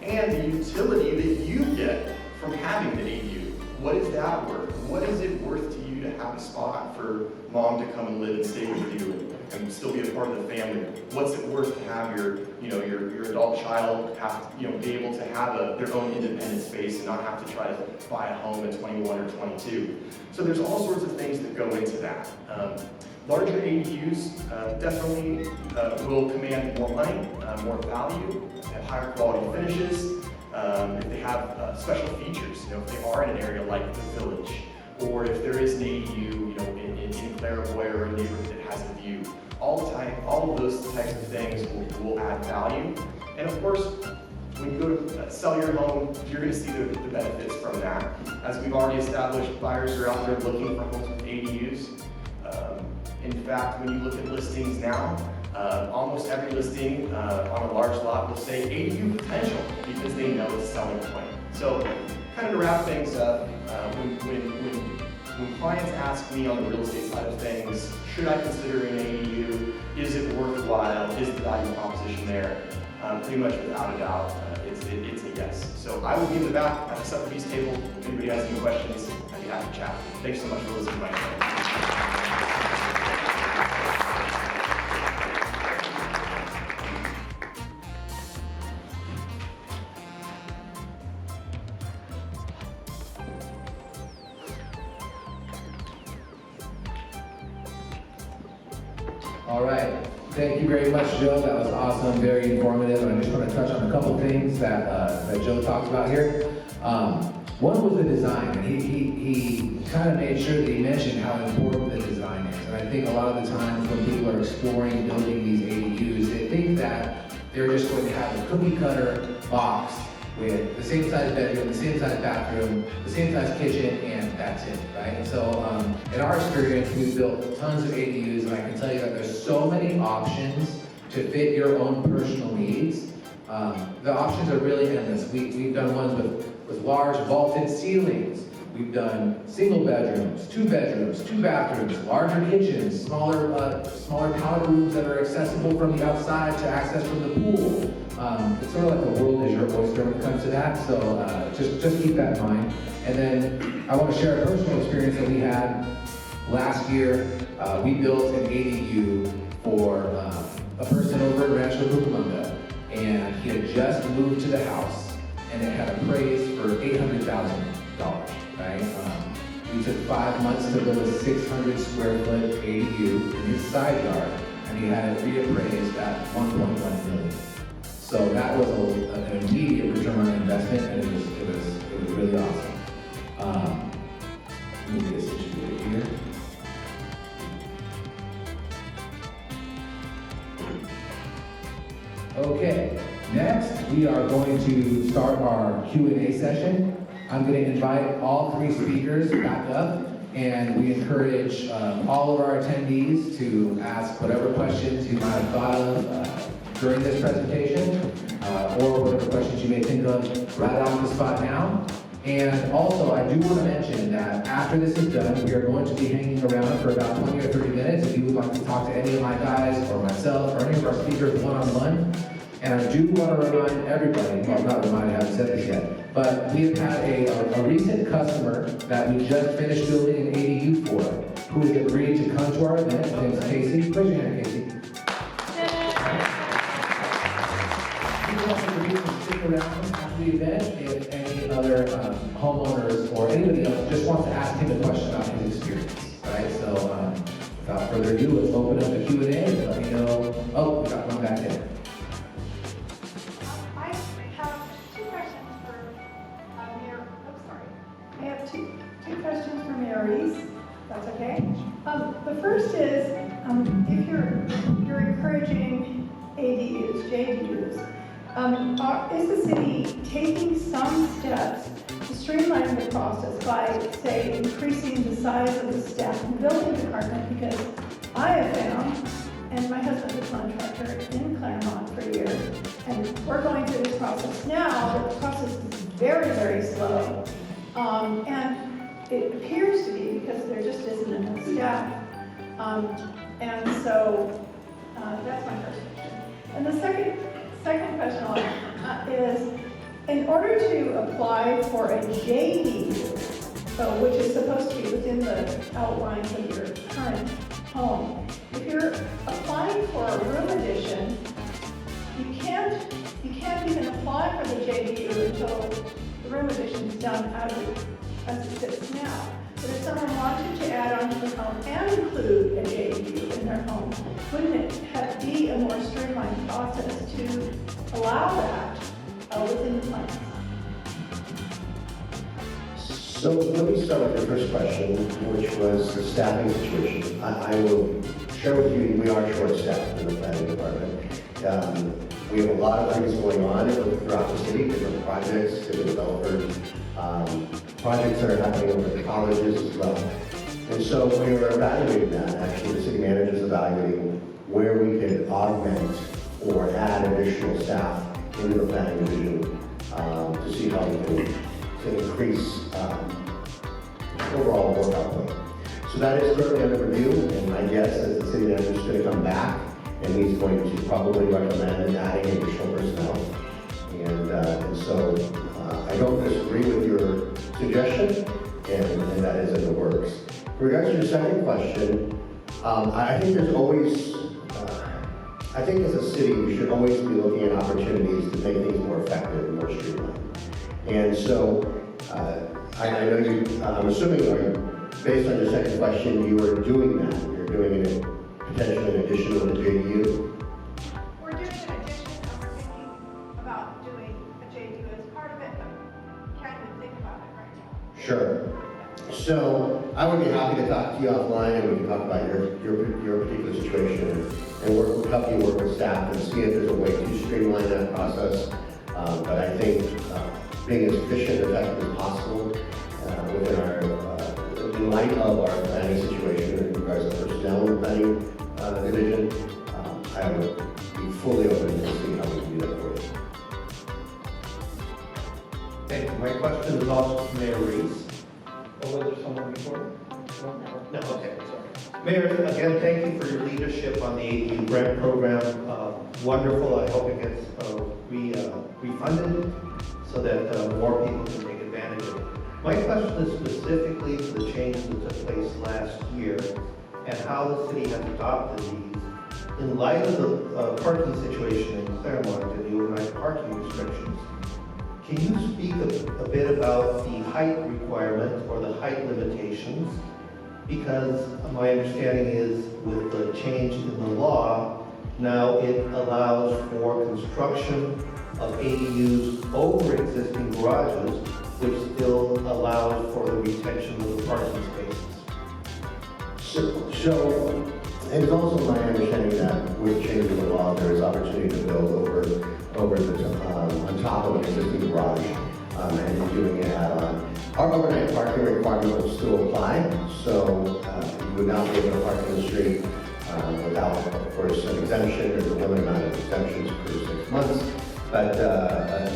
and the utility that you get from having the ADU. What is that worth? What is it worth to you to have a spot for mom to come and live and stay with you and still be a part of the family? What's it worth to have your adult child have to, be able to have their own independent space and not have to try to buy a home at 21 or 22? So there's all sorts of things that go into that. Larger ADUs definitely will command more money, more value, have higher quality finishes. If they have special features, if they are in an area like the Village, or if there is an ADU, in Clairvoy or a neighborhood that has a view, all of those types of things will add value. And of course, when you go to sell your home, you're going to see the benefits from that. As we've already established, buyers are out there looking for homes with ADUs. In fact, when you look at listings now, almost every listing on a large lot will say ADU potential because they know it's a selling point. So, kind of to wrap things up, when clients ask me on the real estate side of things, should I consider an ADU? Is it worthwhile? Is the value proposition there? Pretty much without a doubt, it's a yes. So I will be in the back at the Sotheby's table. If anybody has any questions, I'd be happy to chat. Thanks so much for listening to my show. All right, thank you very much, Joe. That was awesome, very informative. And I just want to touch on a couple things that Joe talked about here. One was the design, and he kind of made sure that he mentioned how important the design is. And I think a lot of the times when people are exploring building these ADUs, they think that they're just going to have a cookie cutter box with the same size bedroom, the same size bathroom, the same size kitchen, and that's it, right? And so in our experience, we've built tons of ADUs, and I can tell you that there's so many options to fit your own personal needs. The options are really endless. We've done ones with large vaulted ceilings. We've done single bedrooms, two bathrooms, larger kitchens, smaller powder rooms that are accessible from the outside to access from the pool. It's sort of like the world is your oyster when it comes to that, so just keep that in mind. And then I want to share a personal experience that we had last year. We built an ADU for a person over in Rancho Cucamonga, and he had just moved to the house, and it had appraised for $800,000, right? We took 5 months to build a 600 square foot ADU in his side yard, and he had it reappraised at $1.1 million. So that was an immediate return on investment, and it was really awesome. Let me get this situated here. Okay, next we are going to start our Q&A session. I'm going to invite all three speakers back up, and we encourage all of our attendees to ask whatever questions you might have thought of during this presentation, or whatever questions you may think of right on the spot now. And also, I do want to mention that after this is done, we are going to be hanging around for about 20 or 30 minutes if you would like to talk to any of my guys or myself or any of our speakers one-on-one. And I do want to remind everybody, well, not remind, I haven't said this yet, but we have had a recent customer that we just finished building an ADU for, who has agreed to come to our event. His name is Casey. Raise your hand, Casey. Stick around after the event if any other homeowners or anybody else just wants to ask him a question about his experience, right? So without further ado, let's open up the Q&A and let me know. Oh, we got one back there. I have two questions for Mayor. Oh, sorry. I have two questions for Mayor Reece. That's okay. The first is if you're encouraging ADUs, JDUs. Is the city taking some steps to streamline the process by, say, increasing the size of the staff and building department? Because I have found, and my husband's a contractor in Claremont for years, and we're going through this process now, but the process is very, very slow. And it appears to be because there just isn't enough staff. And so that's my first question. And the second question is, in order to apply for a JDU, which is supposed to be within the outlines of your current home. If you're applying for a room addition, you can't even apply for the JDU until the room addition is done as it sits now. But if someone wanted to add on to the home and include a JDU in their home, wouldn't it be a more streamlined process to allow that within the plans? So let me start with your first question, which was the staffing situation. I will share with you, we are short-staffed in the planning department. We have a lot of things going on throughout the city, different projects, different developers, projects that are happening over the colleges as well. And so we were evaluating that. Actually, the city manager is evaluating where we could augment or add additional staff into the planning division to see how we can increase overall work output. So that is currently under review, and my guess is the city manager is going to come back and he's going to probably recommend adding additional personnel. And so I don't disagree with your suggestion, and that is in the works. In regards to your second question, I think there's always, I think as a city, we should always be looking at opportunities to make things more effective and more streamlined. And so I know you, I'm assuming, based on your second question, you are doing that. You're doing it potentially in addition to the JDU. We're doing an addition, and we're thinking about doing a JDU as part of it, but can't even think about it right now. Sure. So I would be happy to talk to you offline, and we can talk about your particular situation and help you work with staff and see if there's a way to streamline that process. But I think being as efficient and effective as possible within our, in light of our planning situation in regards to personnel in the planning division, I would be fully open to see how we can do that for you. Thank you. My question is also to Mayor Reece. Or was there someone before? No, okay, sorry. Mayor, again, thank you for your leadership on the ADU grant program. Wonderful. I hope it gets refunded so that more people can take advantage of it. My question is specifically to the changes that took place last year and how the city has adopted these in light of the parking situation in Claremont and the overnight parking restrictions. Can you speak a bit about the height requirement or the height limitations? Because my understanding is with the change in the law, now it allows for construction of ADUs over existing garages, which still allows for the retention of the parking spaces. So it is also my understanding that with changing the law, there is opportunity to build on top of an existing garage and doing an add-on. Our overnight parking requirement will still apply, so you would not be able to park in the street without, of course, an exemption. There's a limited amount of exemptions for 6 months, but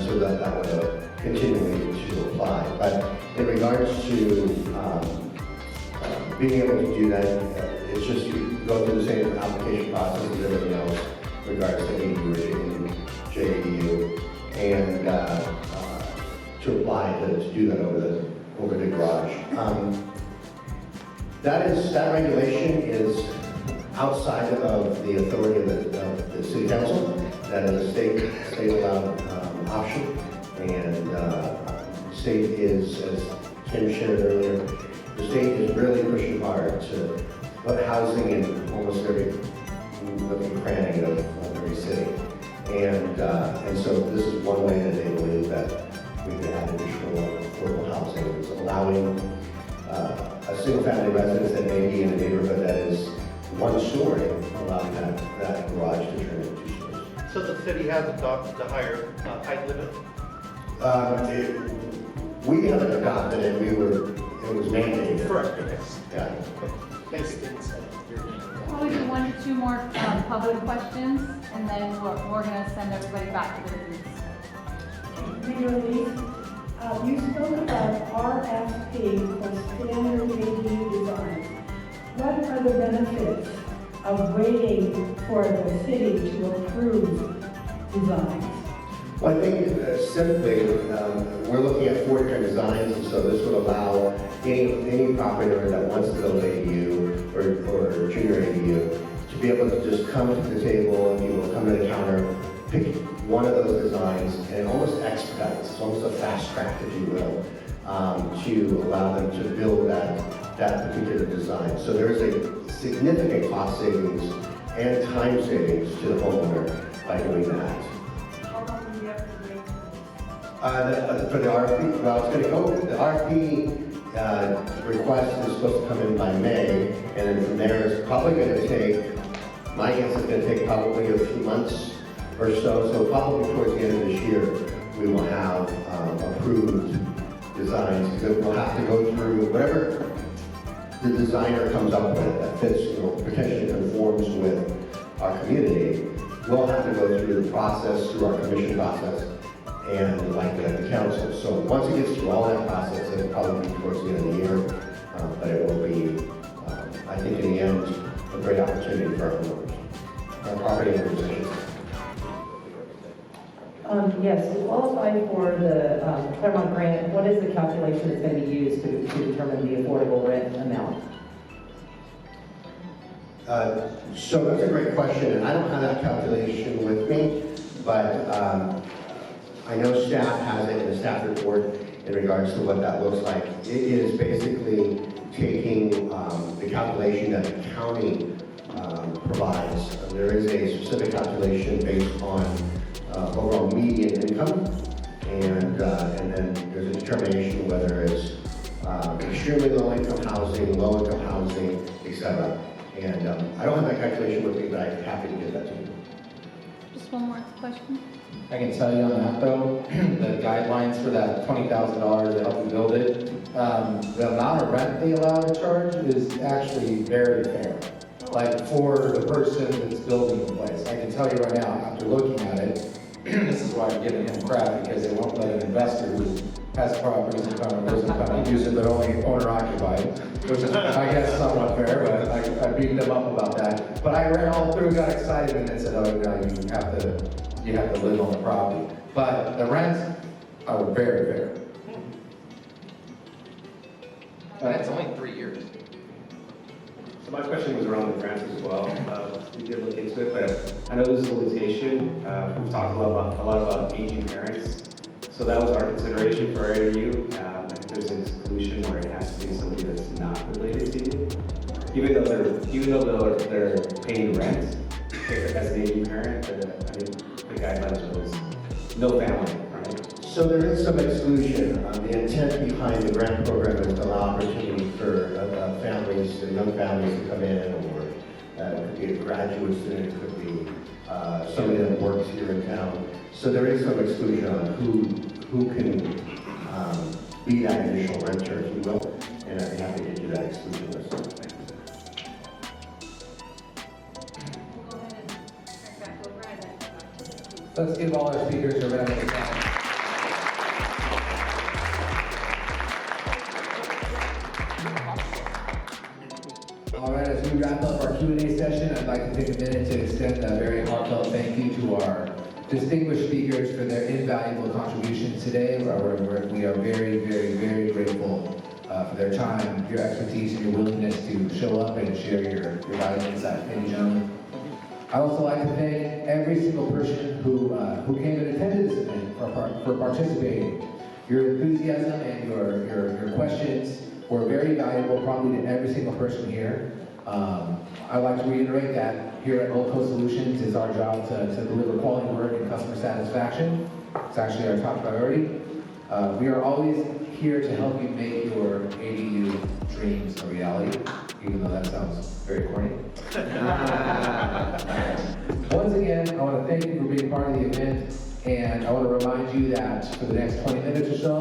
so that would continue to apply. But in regards to being able to do that, it's just you go through the same application process as everything else in regards to ADU and JDU, and to apply to do that over the garage. That regulation is outside of the authority of the city council. That is a state allowed option, and state is, as Tim shared earlier, the state is really pushing hard to put housing in almost every nook and cranny of every city. And so this is one way that they believe that we can add additional affordable housing. It's allowing a single-family residence that may be in a neighborhood that is one story, allowing that garage to turn into 2 stories. So the city has adopted the higher height limit? We haven't adopted it. It was mandated. Correct. Okay. Yeah. Thank you. Probably do 1 to 2 more public questions, and then we're going to send everybody back to their booths. Mayor Reece, you spoke about RFP for standard ADU designs. What are the benefits of waiting for the city to approve designs? Well, I think simply, we're looking at 4 different designs, and so this would allow any property owner that wants to build ADU or junior ADU to be able to just come to the table, and you will come to the counter, pick one of those designs, and it almost expedites, it's almost a fast track, if you will, to allow them to build that particular design. So there is a significant cost savings and time savings to the homeowner by doing that. How long do you have to wait? For the RFP, well, it's going to go, the RFP request is supposed to come in by May, and then from there, it's probably going to take, my guess is going to take probably a few months or so probably towards the end of this year, we will have approved designs, because we'll have to go through whatever the designer comes up with that fits, potentially conforms with our community. We'll have to go through the process, through our commission process, and likely at the council. So once it gets through all that process, it'll probably be towards the end of the year, but it will be, I think in the end, a great opportunity for our owners, our property owners. Yes, to qualify for the Claremont grant, what is the calculation that's going to be used to determine the affordable rent amount? So that's a great question, and I don't have that calculation with me, but I know staff has it in the staff report in regards to what that looks like. It is basically taking the calculation that the county provides. There is a specific calculation based on overall median income, and then there's a determination whether it's extremely low income housing, low income housing, etc. And I don't have that calculation with me, but I'm happy to give that to you. Just one more question. I can tell you on that though, the guidelines for that $20,000 to help you build it, the amount of rent they allow to charge is actually very fair. Like for the person that's building the place. I can tell you right now, after looking at it, this is why I'm giving him crap, because they won't let an investor who has properties in town, lives in town, use it, but only owner occupied, which is, I guess, somewhat fair, but I beat them up about that. But I ran all through, got excited, and then said, oh, no, you have to live on the property. But the rents are very fair. But it's only 3 years. So my question was around the grants as well. We did look into it, but I know there's a limitation. We've talked a lot about aging parents. So that was our consideration for ADU. I think there's an exclusion where it has to be somebody that's not related to you. Even though they're paying rent as an aging parent, the guidelines was no family, right? So there is some exclusion. The intent behind the grant program is to allow opportunity for families, young families to come in, or it could be a graduate student, it could be somebody that works here in town. So there is some exclusion on who can be that initial renter, if you will, and I'd be happy to do that exclusion list. We'll go ahead and turn back over and then. Let's give all our speakers a round of applause. All right, as we wrap up our Q&A session, I'd like to take a minute to extend a very heartfelt thank you to our distinguished speakers for their invaluable contributions today. We are very, very, very grateful for their time, your expertise, and your willingness to show up and share your valuable insight. Thank you, gentlemen. I'd also like to thank every single person who came and attended this event for participating. Your enthusiasm and your questions were very valuable, probably to every single person here. I'd like to reiterate that here at Gold Coast Solutions is our job to deliver quality work and customer satisfaction. It's actually our top priority. We are always here to help you make your ADU dreams a reality, even though that sounds very corny. Once again, I want to thank you for being part of the event, and I want to remind you that for the next 20 minutes or so,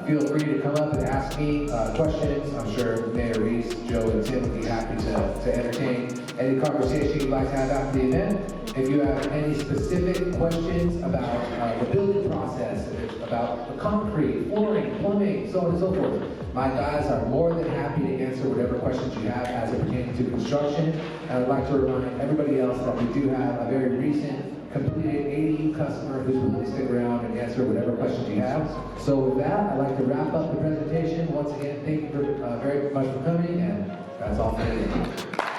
feel free to come up and ask me questions. I'm sure Mayor Reece, Joe, and Tim would be happy to entertain any conversation you'd like to have after the event. If you have any specific questions about the building process, about the concrete, flooring, plumbing, so on and so forth, My guys are more than happy to answer whatever questions you have as it pertains to construction. And I'd like to remind everybody else that we do have a very recent completed ADU customer who's willing to stick around and answer whatever questions you have. So with that, I'd like to wrap up the presentation. Once again, thank you very much for coming, and that's all for today.